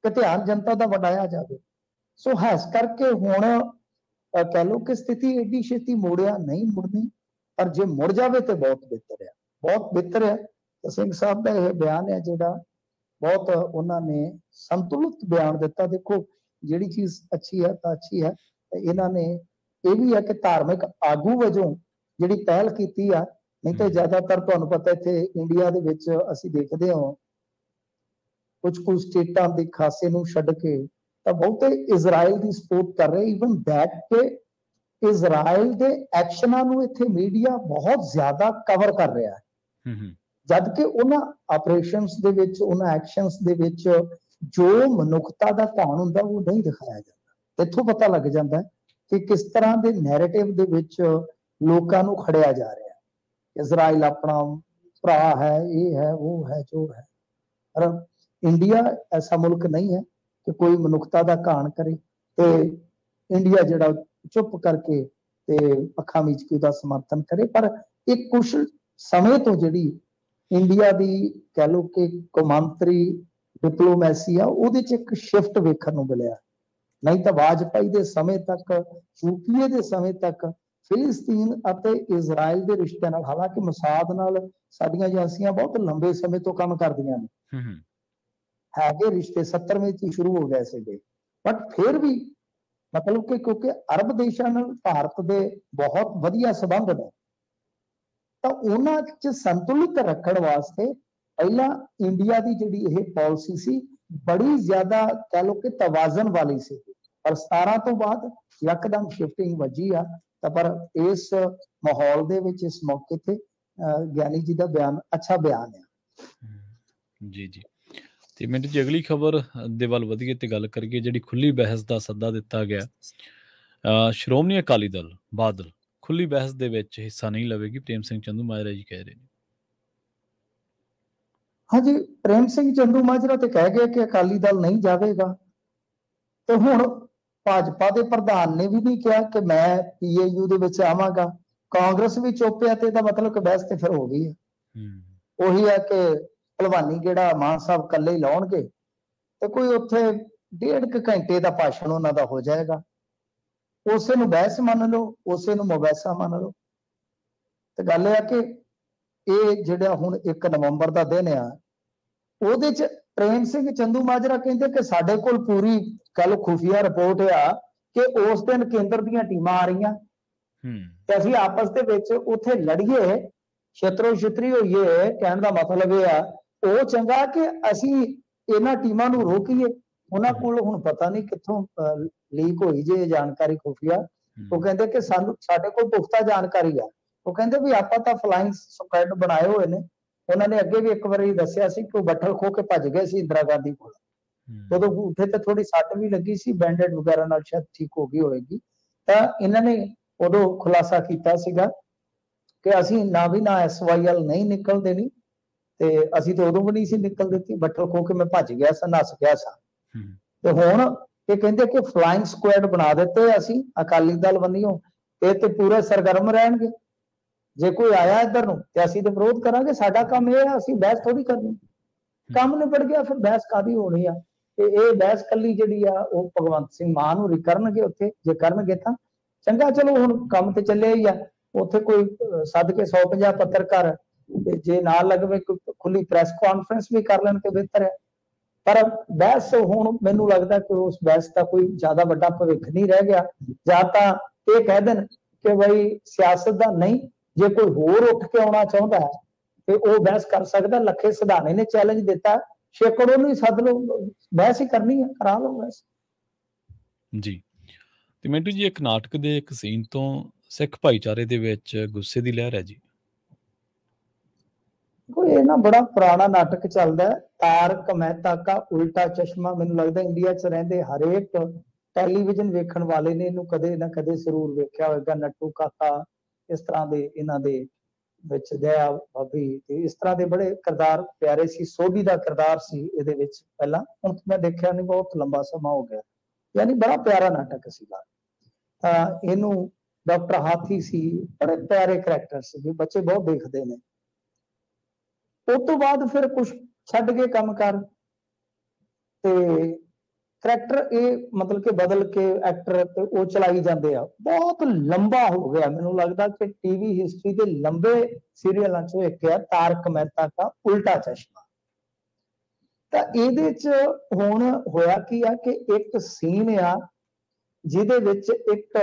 ਕਿ ਧਿਆਨ ਜਨਤਾ ਦਾ ਵੰਡਾਇਆ ਜਾਵੇ। ਸੋ ਇਸ ਕਰਕੇ ਹੁਣ ਕਹਿ ਲਓ ਕਿ ਸਥਿਤੀ ਏਡੀ ਛੇਤੀ ਮੋੜਿਆ ਨਹੀਂ ਮੁੜਨੀ, ਪਰ ਜੇ ਮੁੜ ਜਾਵੇ ਤੇ ਬਹੁਤ ਬਿਹਤਰ ਹੈ, ਬਹੁਤ ਬਿਹਤਰ ਹੈ। ਤਾਂ ਸਿੰਘ ਸਾਹਿਬ ਦਾ ਇਹ ਬਿਆਨ ਹੈ ਜਿਹੜਾ ਬਹੁਤ ਉਹਨਾਂ ਨੇ ਸੰਤੁਲਿਤ ਬਿਆਨ ਦਿੱਤਾ। ਦੇਖੋ ਜਿਹੜੀ ਚੀਜ਼ ਅੱਛੀ ਹੈ ਤਾਂ ਅੱਛੀ ਹੈ, ਇਹਨਾਂ ਨੇ ਇਹ ਵੀ ਹੈ ਕਿ ਧਾਰਮਿਕ ਆਗੂ ਵਜੋਂ ਜਿਹੜੀ ਪਹਿਲ ਕੀਤੀ ਆ, ਨਹੀਂ ਤਾਂ ਜ਼ਿਆਦਾਤਰ ਤੁਹਾਨੂੰ ਪਤਾ ਇੱਥੇ ਇੰਡੀਆ ਦੇ ਵਿੱਚ ਅਸੀਂ ਦੇਖਦੇ ਹਾਂ ਕੁਝ ਸਟੇਟਾਂ ਦੇ ਖਾਸੇ ਨੂੰ ਛੱਡ ਕੇ ਤਾਂ ਬਹੁਤੇ ਇਜ਼ਰਾਈਲ ਦੀ ਸਪੋਰਟ ਕਰ ਰਹੇ। ਈਵਨ ਦੈਟ ਕਿ ਇਜ਼ਰਾਈਲ ਦੇ ਐਕਸ਼ਨਾਂ ਨੂੰ ਇੱਥੇ ਮੀਡੀਆ ਬਹੁਤ ਜ਼ਿਆਦਾ ਕਵਰ ਕਰ ਰਿਹਾ ਹੈ, ਜਦ ਕਿ ਉਹਨਾਂ ਆਪਰੇਸ਼ਨਸ ਦੇ ਵਿੱਚ, ਉਹਨਾਂ ਐਕਸ਼ਨਸ ਦੇ ਵਿੱਚ ਜੋ ਮਨੁੱਖਤਾ ਦਾ ਧਾਨ ਹੁੰਦਾ ਉਹ ਨਹੀਂ ਦਿਖਾਇਆ ਜਾਂਦਾ। ਇੱਥੋਂ ਪਤਾ ਲੱਗ ਜਾਂਦਾ ਕਿ ਕਿਸ ਤਰ੍ਹਾਂ ਦੇ ਨੈਰੇਟਿਵ ਦੇ ਵਿੱਚ ਲੋਕਾਂ ਨੂੰ ਖੜਿਆ ਜਾ ਰਿਹਾ ਹੈ। ਇਜ਼ਰਾਈਲ ਆਪਣਾ ਭਰਾ ਹੈ, ਇਹ ਹੈ, ਉਹ ਹੈ, ਜੋ ਹੈ। ਪਰ ਇੰਡੀਆ ਐਸਾ ਮੁਲਕ ਨਹੀਂ ਹੈ ਕਿ ਕੋਈ ਮਨੁੱਖਤਾ ਦਾ ਘਾਣ ਕਰੇ ਤੇ ਇੰਡੀਆ ਜਿਹੜਾ ਚੁੱਪ ਕਰਕੇ ਤੇ ਅੱਖਾਂ ਮੀਚ ਕੇ ਉਹਦਾ ਸਮਰਥਨ ਕਰੇ। ਪਰ ਇੱਕ ਕੁਛ ਸਮੇਂ ਤੋਂ ਜਿਹੜੀ ਇੰਡੀਆ ਦੀ ਕਹਿ ਲਓ ਕਿ ਕੌਮਾਂਤਰੀ ਡਿਪਲੋਮੈਸੀ ਆ, ਉਹਦੇ 'ਚ ਇੱਕ ਸ਼ਿਫਟ ਵੇਖਣ ਨੂੰ ਮਿਲਿਆ। ਨਹੀਂ ਤਾਂ ਵਾਜਪਾਈ ਦੇ ਸਮੇਂ ਤੱਕ, ਯੂਪੀਏ ਦੇ ਸਮੇਂ ਤੱਕ ਫਿਲਿਸਤੀਨ ਅਤੇ ਇਜ਼ਰਾਈਲ ਦੇ ਰਿਸ਼ਤਿਆਂ ਨਾਲ, ਹਾਲਾਂਕਿ ਮਸਾਦ ਨਾਲ ਸਾਡੀਆਂ ਏਜੰਸੀਆਂ ਬਹੁਤ ਲੰਬੇ ਸਮੇਂ ਤੋਂ ਕੰਮ ਕਰਦੀਆਂ ਨੇ, ਹੈਗੇ ਰਿਸ਼ਤੇ 70ਵੇਂ 'ਚ ਹੀ ਸ਼ੁਰੂ ਹੋ ਗਏ ਸੀਗੇ, ਬਟ ਫਿਰ ਵੀ ਮਤਲਬ ਕਿ ਕਿਉਂਕਿ ਅਰਬ ਦੇਸ਼ਾਂ ਨਾਲ ਭਾਰਤ ਦੇ ਬਹੁਤ ਵਧੀਆ ਸੰਬੰਧ ਨੇ, ਤਾਂ ਉਹਨਾਂ 'ਚ ਸੰਤੁਲਿਤ ਰੱਖਣ ਵਾਸਤੇ ਪਹਿਲਾਂ ਇੰਡੀਆ ਦੀ ਜਿਹੜੀ ਇਹ ਪਾਲਿਸੀ ਸੀ ਬੜੀ ਜ਼ਿਆਦਾ ਕਹਿ ਲਓ ਕਿ ਤਵਾਜ਼ਨ ਵਾਲੀ ਸੀ। ਪਰ 17 ਤੋਂ ਬਾਅਦ ਯਕਦਮ ਸ਼ਿਫਟਿੰਗ ਵੱਜੀ ਆ। ਤਾਂ ਪਰ ਇਸ ਮਾਹੌਲ ਦੇ ਵਿੱਚ ਇਸ ਮੌਕੇ ਤੇ ਗਿਆਨੀ ਜੀ ਦਾ ਬਿਆਨ ਅੱਛਾ ਬਿਆਨ ਹੈ। ਜੀ। ਤੇ ਮਿੰਟ ਜੀ ਅਗਲੀ ਖਬਰ ਦੇ ਵੱਲ ਵਧੀਏ ਤੇ ਗੱਲ ਕਰੀਏ ਜਿਹੜੀ ਖੁੱਲੀ ਬਹਿਸ ਦਾ ਸੱਦਾ ਦਿੱਤਾ ਗਿਆ। ਸ਼੍ਰੋਮਣੀ ਅਕਾਲੀ ਦਲ ਬਾਦਲ ਖੁੱਲੀ ਬਹਿਸ ਦੇ ਵਿੱਚ ਹਿੱਸਾ ਨਹੀਂ ਲਵੇਗੀ, ਪ੍ਰੇਮ ਸਿੰਘ ਚੰਦੂਮਾਜਰਾ ਜੀ ਕਹਿ ਰਹੇ ਨੇ। ਹਾਂਜੀ, ਪ੍ਰੇਮ ਸਿੰਘ ਚੰਦੂਮਾਜਰਾ ਤੇ ਕਹਿ ਗਏ ਕਿ ਅਕਾਲੀ ਦਲ ਨਹੀਂ ਜਾਵੇਗਾ, ਤੇ ਹੁਣ ਭਾਜਪਾ ਦੇ ਪ੍ਰਧਾਨ ਨੇ ਵੀ ਨਹੀਂ ਕਿਹਾ ਕਿ ਮੈਂ PAU ਦੇ ਵਿੱਚ ਆਵਾਂਗਾ। ਕਾਂਗਰਸ ਵੀ ਚੁੱਪ ਹੈ ਤੇ ਇਹਦਾ ਮਤਲਬ ਕਿ ਬਹਿਸ ਤੇ ਫਿਰ ਹੋ ਗਈ ਹੈ। ਉਹੀ ਹੈ ਕਿ ਭਲਵਾਨੀ ਜਿਹੜਾ ਮਾਨ ਸਾਹਿਬ ਇਕੱਲੇ ਹੀ ਲਾਉਣਗੇ ਤੇ ਕੋਈ ਉੱਥੇ 1.5 ਘੰਟੇ ਦਾ ਭਾਸ਼ਣ ਉਹਨਾਂ ਦਾ ਹੋ ਜਾਏਗਾ। ਉਸੇ ਨੂੰ ਬਹਿਸ ਮੰਨ ਲਓ, ਉਸੇ ਨੂੰ ਮੁਬੈਸਾ ਮੰਨ ਲਓ। ਤੇ ਗੱਲ ਇਹ ਆ ਕਿ ਇਹ ਜਿਹੜਾ ਹੁਣ 1 ਨਵੰਬਰ ਦਾ ਦਿਨ ਆ, ਉਹਦੇ 'ਚ ਪ੍ਰੇਮ ਸਿੰਘ ਚੰਦੂਮਾਜਰਾ ਕਹਿੰਦੇ ਕਿ ਸਾਡੇ ਕੋਲ ਪੂਰੀ ਕੱਲ ਖੁਫੀਆ ਰਿਪੋਰਟ ਆ ਕਿ ਉਸ ਦਿਨ ਕੇਂਦਰ ਦੀਆਂ ਟੀਮਾਂ ਆ ਰਹੀਆਂ ਤੇ ਅਸੀਂ ਆਪਸ ਦੇ ਵਿੱਚ ਉੱਥੇ ਲੜੀਏ, ਛਤਰੋ ਛਤਰੀ ਹੋਈਏ। ਕਹਿਣ ਦਾ ਮਤਲਬ ਇਹ ਆ ਉਹ ਚੰਗਾ ਕਿ ਅਸੀਂ ਇਹਨਾਂ ਟੀਮਾਂ ਨੂੰ ਰੋਕੀਏ। ਉਹਨਾਂ ਕੋਲ ਹੁਣ ਪਤਾ ਨਹੀਂ ਕਿੱਥੋਂ ਲੀਕ ਹੋਈ ਜੇ ਜਾਣਕਾਰੀ ਖੁਫੀਆ। ਉਹ ਕਹਿੰਦੇ ਕਿ ਸਾਡੇ ਕੋਲ ਪੁਖਤਾ ਜਾਣਕਾਰੀ ਆ। ਉਹ ਕਹਿੰਦੇ ਵੀ ਆਪਾਂ ਤਾਂ ਫਲਾਈਂਗ ਸਕੁਐਡ ਬਣਾਏ ਹੋਏ ਨੇ। ਉਹਨਾਂ ਨੇ ਅੱਗੇ ਵੀ ਇੱਕ ਵਾਰੀ ਦੱਸਿਆ ਸੀ ਕਿ ਉਹ ਬੱਠਲ ਖੋ ਕੇ ਭੱਜ ਗਏ ਸੀ ਇੰਦਰਾ ਗਾਂਧੀ ਕੋਲ। ਜਦੋਂ ਉੱਥੇ ਤੇ ਥੋੜੀ ਸੱਟ ਵੀ ਲੱਗੀ ਸੀ, ਬੈਂਡੇਡ ਵਗੈਰਾ ਨਾਲ ਸ਼ਾਇਦ ਠੀਕ ਹੋ ਗਈ ਹੋਏਗੀ। ਤਾਂ ਇਹਨਾਂ ਨੇ ਉਦੋਂ ਖੁਲਾਸਾ ਕੀਤਾ ਸੀਗਾ ਕਿ ਅਸੀਂ ਨਾ ਵੀ ਨਾ SYL ਨਹੀਂ ਨਿਕਲ ਦੇਣੀ, ਤੇ ਅਸੀਂ ਤਾਂ ਉਦੋਂ ਵੀ ਨਹੀਂ ਸੀ ਨਿਕਲ ਦਿੱਤੀ, ਬੱਠਲ ਖੋ ਕੇ ਮੈਂ ਭੱਜ ਗਿਆ ਸਾਂ, ਨੱਸ ਗਿਆ ਸਾਂ। ਤੇ ਹੁਣ ਇਹ ਕਹਿੰਦੇ ਕਿ ਫਲਾਈਂਗ ਸਕੁਐਡ ਬਣਾ ਦਿੱਤੇ ਅਸੀਂ ਅਕਾਲੀ ਦਲ ਬੰਨਿਓ, ਇਹ ਤੇ ਪੂਰੇ ਸਰਗਰਮ ਰਹਿਣਗੇ। ਜੇ ਕੋਈ ਆਇਆ ਇੱਧਰ ਨੂੰ ਤੇ ਅਸੀਂ ਤੇ ਵਿਰੋਧ ਕਰਾਂਗੇ, ਸਾਡਾ ਕੰਮ ਇਹ ਹੈ, ਅਸੀਂ ਬਹਿਸ ਥੋੜੀ ਕਰਨੀ। ਕੰਮ ਨਿਬੜ ਗਿਆ, ਫਿਰ ਬਹਿਸ ਕਾਦੀ ਹੋਣੀ ਆ? ਤੇ ਇਹ ਬਹਿਸ ਕੱਲੀ ਜਿਹੜੀ ਆ ਉਹ ਭਗਵੰਤ ਸਿੰਘ ਮਾਨ ਹੋਰੀ ਕਰਨਗੇ ਉੱਥੇ, ਜੇ ਕਰਨਗੇ ਤਾਂ ਚੰਗਾ, ਚਲੋ ਹੁਣ ਕੰਮ ਤੇ ਚੱਲਿਆ ਹੀ ਆ। ਉੱਥੇ ਕੋਈ ਸੱਦ ਕੇ 150 ਪੱਤਰਕਾਰ, ਤੇ ਜੇ ਨਾਲ ਲੱਗਵੇ ਖੁੱਲੀ ਪ੍ਰੈਸ ਕਾਨਫਰੰਸ ਵੀ ਕਰ ਲੈਣ ਤੇ ਬਿਹਤਰ ਹੈ। ਪਰ ਬਹਿਸ ਹੁਣ ਮੈਨੂੰ ਲੱਗਦਾ ਕਿ ਉਸ ਬਹਿਸ ਦਾ ਕੋਈ ਜ਼ਿਆਦਾ ਵੱਡਾ ਭਵਿੱਖ ਨਹੀਂ ਰਹਿ ਗਿਆ। ਜਾਂ ਤਾਂ ਇਹ ਕਹਿ ਦੇਣ ਕਿ ਬਈ ਸਿਆਸਤ ਦਾ ਨਹੀਂ, ਜੇ ਕੋਈ ਹੋਰ ਉੱਠ ਕੇ ਆਉਣਾ ਚਾਹੁੰਦਾ ਹੈ ਤੇ ਉਹ ਬਹਿਸ ਕਰ ਸਕਦਾ। ਲੱਖੇ ਸਿਧਾਣੇ ਨੇ ਚੈਲੰਜ ਦਿੱਤਾ, ਛੇਕੜੋ ਨੂੰ ਹੀ ਸੱਦ ਲਓ, ਬਹਿਸ ਹੀ ਕਰਨੀ ਹੈ, ਕਰਾ ਲਓ ਬਹਿਸ। ਜੀ, ਤੇ ਮਿੰਟੂ ਜੀ, ਇੱਕ ਨਾਟਕ ਦੇ ਇੱਕ ਸੀਨ ਤੋਂ ਸਿੱਖ ਭਾਈਚਾਰੇ ਦੇ ਵਿੱਚ ਗੁੱਸੇ ਦੀ ਲਹਿਰ ਹੈ ਜੀ। ਕੋਈ ਇਹ ਨਾ ਬੜਾ ਪੁਰਾਣਾ ਨਾਟਕ ਚੱਲਦਾ ਹੈ, ਤਾਰਕ ਮਹਿਤਾ ਕਾ ਉਲਟਾ ਚਸ਼ਮਾ। ਮੈਨੂੰ ਲੱਗਦਾ ਇੰਡੀਆ 'ਚ ਰਹਿੰਦੇ ਹਰੇਕ ਟੈਲੀਵਿਜ਼ਨ ਵੇਖਣ ਵਾਲੇ ਨੇ ਇਹਨੂੰ ਕਦੇ ਨਾ ਕਦੇ ਜ਼ਰੂਰ ਵੇਖਿਆ ਹੋਵੇਗਾ। ਨੱਟੂ ਕਾਕਾ, ਇਸ ਤਰ੍ਹਾਂ ਦੇ ਇਹਨਾਂ ਦੇ ਵਿੱਚ ਦਇਆ ਭਾਬੀ, ਤੇ ਇਸ ਤਰ੍ਹਾਂ ਦੇ ਬੜੇ ਕਿਰਦਾਰ ਪਿਆਰੇ ਸੀ। ਸੋਢੀ ਦਾ ਕਿਰਦਾਰ ਸੀ ਇਹਦੇ ਵਿੱਚ ਪਹਿਲਾਂ, ਹੁਣ ਮੈਂ ਦੇਖਿਆ ਨਹੀਂ, ਬਹੁਤ ਲੰਬਾ ਸਮਾਂ ਹੋ ਗਿਆ। ਯਾਨੀ ਬੜਾ ਪਿਆਰਾ ਨਾਟਕ ਸੀਗਾ। ਤਾਂ ਇਹਨੂੰ ਡਾਕਟਰ ਹਾਥੀ ਸੀ, ਬੜੇ ਪਿਆਰੇ ਕਰੈਕਟਰ ਸੀ, ਬੱਚੇ ਬਹੁਤ ਦੇਖਦੇ ਨੇ। ਉਸ ਤੋਂ ਬਾਅਦ ਫਿਰ ਕੁਛ ਛੱਡ ਕੇ ਕੰਮ ਕਰ, ਤੇ ਕਰੈਕਟਰ ਇਹ ਮਤਲਬ ਕਿ ਬਦਲ ਕੇ ਐਕਟਰ ਤੇ ਉਹ ਚਲਾਈ ਜਾਂਦੇ ਆ। ਬਹੁਤ ਲੰਬਾ ਹੋ ਗਿਆ, ਮੈਨੂੰ ਲੱਗਦਾ ਕਿ ਟੀਵੀ ਹਿਸਟਰੀ ਦੇ ਲੰਬੇ ਸੀਰੀਅਲਾਂ ਚੋਂ ਇੱਕ ਆ ਤਾਰਕ ਮਹਿਤਾ ਕਾ ਉਲਟਾ ਚਸ਼ਮਾ। ਤਾਂ ਇਹਦੇ 'ਚ ਹੁਣ ਹੋਇਆ ਕੀ ਆ ਕਿ ਇੱਕ ਸੀਨ ਆ ਜਿਹਦੇ ਵਿੱਚ ਇੱਕ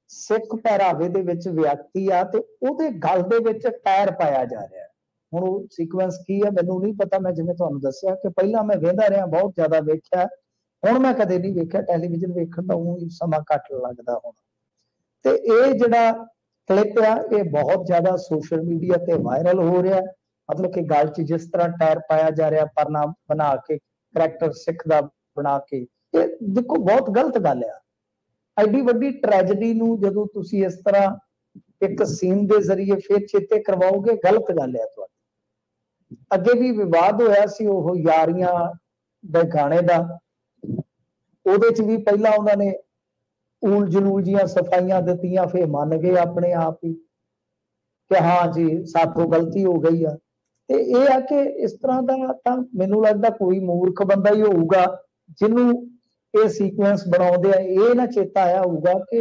ਸਿੱਖ ਪਹਿਰਾਵੇ ਦੇ ਵਿੱਚ ਵਿਅਕਤੀ ਆ ਤੇ ਉਹਦੇ ਗਲ ਦੇ ਵਿੱਚ ਟਾਇਰ ਪਾਇਆ ਜਾ ਰਿਹਾ। ਹੁਣ ਉਹ ਸੀਕੁਐਂਸ ਕੀ ਆ ਮੈਨੂੰ ਨਹੀਂ ਪਤਾ। ਮੈਂ ਜਿਵੇਂ ਤੁਹਾਨੂੰ ਦੱਸਿਆ ਕਿ ਪਹਿਲਾਂ ਮੈਂ ਵੇਖਦਾ ਰਿਹਾ, ਬਹੁਤ ਜ਼ਿਆਦਾ ਵੇਖਿਆ, ਹੁਣ ਮੈਂ ਕਦੇ ਨਹੀਂ ਵੇਖਿਆ। ਟੈਲੀਵਿਜ਼ਨ ਵੇਖਣ ਦਾ ਉਹ ਸਮਾਂ ਘੱਟ ਲੱਗਦਾ ਹੁਣ। ਤੇ ਇਹ ਜਿਹੜਾ ਕਲਿੱਪ ਆ ਇਹ ਬਹੁਤ ਜ਼ਿਆਦਾ ਸੋਸ਼ਲ ਮੀਡੀਆ ਤੇ ਵਾਇਰਲ ਹੋ ਰਿਹਾ। ਮਤਲਬ ਕਿ ਗੱਲ 'ਚ ਜਿਸ ਤਰ੍ਹਾਂ ਟਾਇਰ ਪਾਇਆ ਜਾ ਰਿਹਾ, ਪਰਨਾ ਬਣਾ ਕੇ, ਕਰੈਕਟਰ ਸਿੱਖ ਦਾ ਬਣਾ ਕੇ, ਇਹ ਦੇਖੋ ਬਹੁਤ ਗਲਤ ਗੱਲ ਆ। ਐਡੀ ਵੱਡੀ ਟ੍ਰੈਜਡੀ ਨੂੰ ਜਦੋਂ ਤੁਸੀਂ ਇਸ ਤਰ੍ਹਾਂ ਇੱਕ ਸੀਨ ਦੇ ਜ਼ਰੀਏ ਫਿਰ ਚੇਤੇ ਕਰਵਾਓਗੇ, ਗਲਤ ਗੱਲ ਆ ਤੁਹਾਡੀ। ਅੱਗੇ ਵੀ ਵਿਵਾਦ ਹੋਇਆ ਸੀ ਉਹ ਯਾਰੀਆਂ ਦੇ ਗਾਣੇ ਦਾ, ਉਹਦੇ 'ਚ ਵੀ ਪਹਿਲਾਂ ਉਹਨਾਂ ਨੇ ਊਲ ਜਲੂਲ ਜੀਆਂ ਸਫਾਈਆਂ ਦਿੱਤੀਆਂ, ਫਿਰ ਮੰਨ ਗਏ ਆਪਣੇ ਆਪ ਹੀ ਕਿ ਹਾਂ ਜੀ ਸਾਥੋਂ ਗਲਤੀ ਹੋ ਗਈ ਆ। ਤੇ ਇਹ ਆ ਕਿ ਇਸ ਤਰ੍ਹਾਂ ਦਾ ਤਾਂ ਮੈਨੂੰ ਲੱਗਦਾ ਕੋਈ ਮੂਰਖ ਬੰਦਾ ਹੀ ਹੋਊਗਾ ਜਿਹਨੂੰ ਇਹ ਸੀਕੁਐਂਸ ਬਣਾਉਂਦੇ ਆ ਇਹ ਨਾ ਚੇਤਾ ਆਇਆ ਹੋਊਗਾ ਕਿ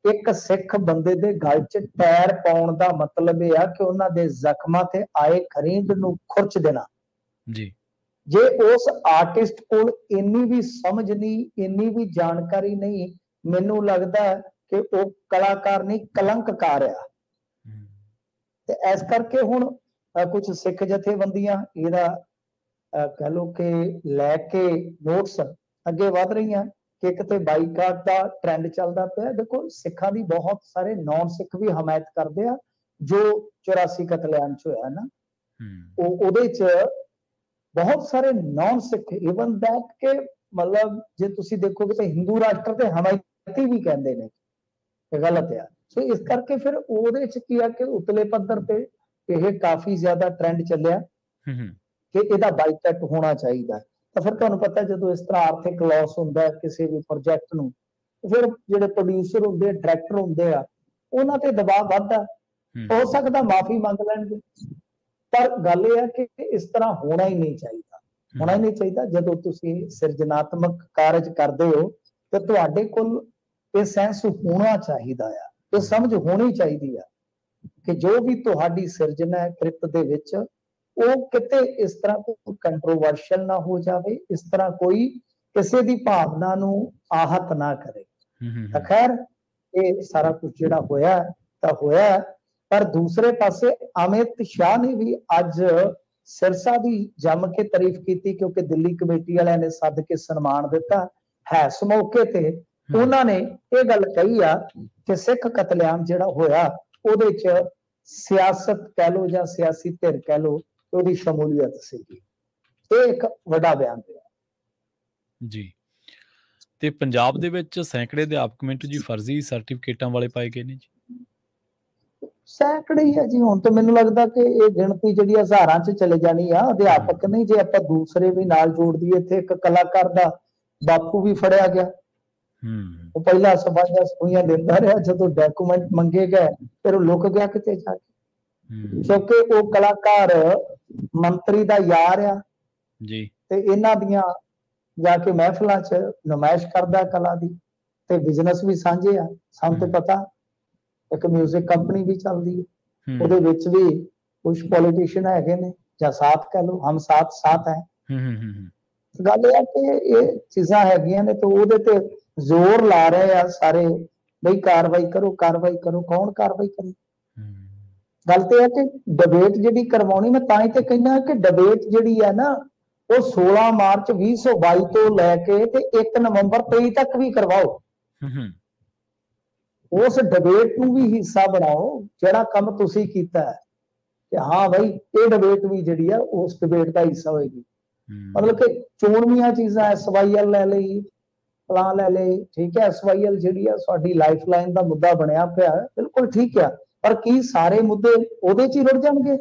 ਇੱਕ ਸਿੱਖ ਬੰਦੇ ਦੇ ਗਲ 'ਚ ਟਾਇਰ ਪਾਉਣ ਦਾ ਮਤਲਬ ਇਹ ਆ ਕਿ ਉਹਨਾਂ ਦੇ ਜ਼ਖਮਾਂ ਤੇ ਆਏ ਖਰੀਦ ਨੂੰ ਖੁਰਚ ਦੇਣਾ ਜੀ। ਜੇ ਉਸ ਆਰਟਿਸਟ ਕੋਲ ਇੰਨੀ ਵੀ ਸਮਝ ਨਹੀਂ, ਇੰਨੀ ਵੀ ਜਾਣਕਾਰੀ ਨਹੀਂ, ਮੈਨੂੰ ਲੱਗਦਾ ਕਿ ਉਹ ਕਲਾਕਾਰ ਨਹੀਂ ਕਲੰਕਕਾਰ ਆ। ਤੇ ਇਸ ਕਰਕੇ ਹੁਣ ਕੁਝ ਸਿੱਖ ਜਥੇਬੰਦੀਆਂ ਇਹਦਾ ਕਹਿ ਲਓ ਕਿ ਲੈ ਕੇ ਨੋਟਸ ਅੱਗੇ ਵਧ ਰਹੀਆਂ ਕਿ ਕਿਤੇ ਬਾਈਕਾਟ ਦਾ ਟ੍ਰੈਂਡ ਚੱਲਦਾ ਪਿਆ। ਦੇਖੋ ਸਿੱਖਾਂ ਦੀ ਬਹੁਤ ਸਾਰੇ ਨੌਨ ਸਿੱਖ ਵੀ ਹਮਾਇਤ ਕਰਦੇ ਆ ਜੋ 84 ਕਤਲੇਆਮ 'ਚ ਹੋਇਆ ਨਾ, ਉਹਦੇ 'ਚ ਬਹੁਤ ਸਾਰੇ ਨੌਨ ਸਿੱਖ ਇਵਨ ਦੈਟ ਕਿ ਮਤਲਬ ਜੇ ਤੁਸੀਂ ਦੇਖੋਗੇ ਤਾਂ ਹਿੰਦੂ ਰਾਸ਼ਟਰ ਦੇ ਹਮਾਇਤੀ ਵੀ ਕਹਿੰਦੇ ਨੇ ਕਿ ਗਲਤ ਆ। ਸੋ ਇਸ ਕਰਕੇ ਫਿਰ ਉਹਦੇ 'ਚ ਕੀ ਆ ਕਿ ਉਤਲੇ ਪੱਧਰ ਤੇ ਇਹ ਕਾਫੀ ਜ਼ਿਆਦਾ ਟ੍ਰੈਂਡ ਚੱਲਿਆ ਕਿ ਇਹਦਾ ਬਾਈਕਾਟ ਹੋਣਾ ਚਾਹੀਦਾ। ਤਾਂ ਫਿਰ ਤੁਹਾਨੂੰ ਪਤਾ ਜਦੋਂ ਇਸ ਤਰ੍ਹਾਂ ਆਰਥਿਕ ਲਾਸ ਹੁੰਦਾ ਕਿਸੇ ਵੀ ਪ੍ਰੋਜੈਕਟ ਨੂੰ, ਫਿਰ ਜਿਹੜੇ ਪ੍ਰੋਡਿਊਸਰ ਹੁੰਦੇ, ਡਾਇਰੈਕਟਰ ਹੁੰਦੇ ਆ, ਉਹਨਾਂ ਤੇ ਦਬਾਅ ਵੱਧਦਾ। ਹੋ ਸਕਦਾ ਮਾਫੀ ਮੰਗ ਲੈਣਗੇ, ਪਰ ਗੱਲ ਇਹ ਹੈ ਕਿ ਇਸ ਤਰ੍ਹਾਂ ਹੋਣਾ ਹੀ ਨਹੀਂ ਚਾਹੀਦਾ। ਹੋਣਾ ਹੀ ਨਹੀਂ ਚਾਹੀਦਾ। ਜਦੋਂ ਤੁਸੀਂ ਸਿਰਜਣਾਤਮਕ ਕਾਰਜ ਕਰਦੇ ਹੋ ਤਾਂ ਤੁਹਾਡੇ ਕੋਲ ਇਹ ਸੈਂਸ ਹੋਣਾ ਚਾਹੀਦਾ ਆ, ਇਹ ਸਮਝ ਹੋਣੀ ਚਾਹੀਦੀ ਆ ਕਿ ਜੋ ਵੀ ਤੁਹਾਡੀ ਸਿਰਜਣਾ ਹੈ ਕ੍ਰਿਤ ਦੇ ਵਿੱਚ, ਉਹ ਕਿਤੇ ਇਸ ਤਰ੍ਹਾਂ ਕੋਈ ਕੰਟਰੋਵਰਸ਼ਲ ਨਾ ਹੋ ਜਾਵੇ, ਇਸ ਤਰ੍ਹਾਂ ਕੋਈ ਕਿਸੇ ਦੀ ਭਾਵਨਾ ਨੂੰ ਆਹਤ ਨਾ ਕਰੇ। ਤਾਂ ਖੈਰ ਇਹ ਸਾਰਾ ਕੁਝ ਜਿਹੜਾ ਹੋਇਆ ਤਾਂ ਹੋਇਆ, ਪਰ ਦੂਸਰੇ ਪਾਸੇ ਅਮਿਤ ਸ਼ਾਹ ਨੇ ਵੀ ਅੱਜ ਸਿਰਸਾ ਦੀ ਜੰਮ ਕੇ ਤਾਰੀਫ ਕੀਤੀ ਕਿਉਂਕਿ ਦਿੱਲੀ ਕਮੇਟੀ ਵਾਲਿਆਂ ਨੇ ਸੱਦ ਕੇ ਸਨਮਾਨ ਦਿੱਤਾ ਹੈ। ਇਸ ਮੌਕੇ ਤੇ ਉਹਨਾਂ ਨੇ ਇਹ ਗੱਲ ਕਹੀ ਆ ਕਿ ਸਿੱਖ ਕਤਲੇਆਮ ਜਿਹੜਾ ਹੋਇਆ ਉਹਦੇ 'ਚ ਸਿਆਸਤ ਕਹਿ ਲਓ ਜਾਂ ਸਿਆਸੀ ਧਿਰ ਕਹਿ ਲਓ, ਉਹਦੀ ਸ਼ਮੂਲੀਅਤ ਸੀਗੀ। ਇਹ ਇੱਕ ਵੱਡਾ ਬਿਆਨ ਹੈ ਜੀ। ਤੇ ਪੰਜਾਬ ਦੇ ਵਿੱਚ ਸੈਂਕੜੇ ਅਧਿਆਪਕ ਮਿੰਟੂ ਜੀ ਫਰਜ਼ੀ ਸਰਟੀਫਿਕੇਟਾਂ ਵਾਲੇ ਪਾਏ ਗਏ ਨੇ ਜੀ। ਸੈਂਕੜੇ ਹੀ ਹੈ ਜੀ। ਹੁਣ ਤਾਂ ਮੈਨੂੰ ਲੱਗਦਾ ਕਿ ਇਹ ਗਿਣਤੀ ਜਿਹੜੀ ਹਜ਼ਾਰਾਂ 'ਚ ਚਲੇ ਜਾਣੀ ਆ। ਅਧਿਆਪਕ ਨਹੀਂ, ਜੇ ਆਪਾਂ ਦੂਸਰੇ ਵੀ ਨਾਲ ਜੋੜ ਦਈਏ, ਇੱਥੇ ਇੱਕ ਕਲਾਕਾਰ ਦਾ ਬਾਪੂ ਵੀ ਫੜਿਆ ਗਿਆ। ਉਹ ਪਹਿਲਾਂ ਸਫਾਈਆਂ ਦਿੰਦਾ ਰਿਹਾ, ਜਦੋਂ ਡਾਕੂਮੈਂਟ ਮੰਗੇ ਗਏ ਫਿਰ ਉਹ ਲੁਕ ਗਿਆ ਕਿਤੇ ਜਾ ਕੇ, ਕਿਉਂਕਿ ਉਹ ਕਲਾਕਾਰ ਮੰਤਰੀ ਦਾ ਯਾਰ ਆ ਜੀ, ਤੇ ਇਹਨਾਂ ਦੀਆਂ ਜਾ ਕੇ ਮਹਿਫਲਾਂ 'ਚ ਨੁਮਾਇਸ਼ ਕਰਦਾ ਕਲਾ ਦੀ, ਤੇ ਬਿਜ਼ਨਸ ਵੀ ਸਾਂਝੇ ਆ। ਸਾਨੂੰ ਤੇ ਪਤਾ ਇੱਕ ਮਿਊਜ਼ਿਕ ਕੰਪਨੀ ਵੀ ਚੱਲਦੀ ਹੈ, ਉਹਦੇ ਵਿੱਚ ਵੀ ਕੁਝ ਪੋਲੀਟੀਸ਼ੀਅਨ ਹੈਗੇ ਨੇ, ਜਾਂ ਸਾਥ ਕਹਿ ਲਓ, ਹਮ ਸਾਥ ਹੈ। ਗੱਲ ਇਹ ਹੈ ਕਿ ਇਹ ਚੀਜ਼ਾਂ ਹੈਗੀਆਂ ਨੇ, ਤੇ ਉਹਦੇ ਤੇ ਜ਼ੋਰ ਲਾ ਰਹੇ ਆ ਸਾਰੇ, ਬਈ ਕਾਰਵਾਈ ਕਰੋ, ਕਾਰਵਾਈ ਕਰੋ। ਕੌਣ ਕਾਰਵਾਈ ਕਰੇ? ਗੱਲ ਤੇ ਹੈ ਕਿ ਡਿਬੇਟ ਜਿਹੜੀ ਕਰਵਾਉਣੀ, ਮੈਂ ਤਾਂ ਹੀ ਤੇ ਕਹਿੰਦਾ ਕਿ ਡਿਬੇਟ ਜਿਹੜੀ ਹੈ ਨਾ, ਉਹ 16 ਮਾਰਚ 2022 ਤੋਂ ਲੈ ਕੇ ਤੇ 1 ਨਵੰਬਰ 23 ਤੱਕ ਵੀ ਕਰਵਾਓ। ਉਸ ਡਿਬੇਟ ਨੂੰ ਵੀ ਹਿੱਸਾ ਬਣਾਓ ਜਿਹੜਾ ਕੰਮ ਤੁਸੀਂ ਕੀਤਾ ਹੈ, ਕਿ ਹਾਂ ਬਈ ਇਹ ਡਿਬੇਟ ਵੀ ਜਿਹੜੀ ਆ ਉਸ ਡਿਬੇਟ ਦਾ ਹਿੱਸਾ ਹੋਏਗੀ। ਮਤਲਬ ਕਿ ਚੋਣਵੀਆਂ ਚੀਜ਼ਾਂ SYL ਲੈ ਲਈ, ਫਲਾਂ ਲੈ ਲਈ, ਠੀਕ ਹੈ। SYL ਜਿਹੜੀ ਆ ਸਾਡੀ ਲਾਈਫ ਲਾਈਨ ਦਾ ਮੁੱਦਾ ਬਣਿਆ ਪਿਆ, ਬਿਲਕੁਲ ਠੀਕ ਆ, ਪਰ ਕੀ ਸਾਰੇ ਮੁੱਦੇ ਉਹਦੇ 'ਚ ਹੀ ਰੁੜ ਜਾਣਗੇ?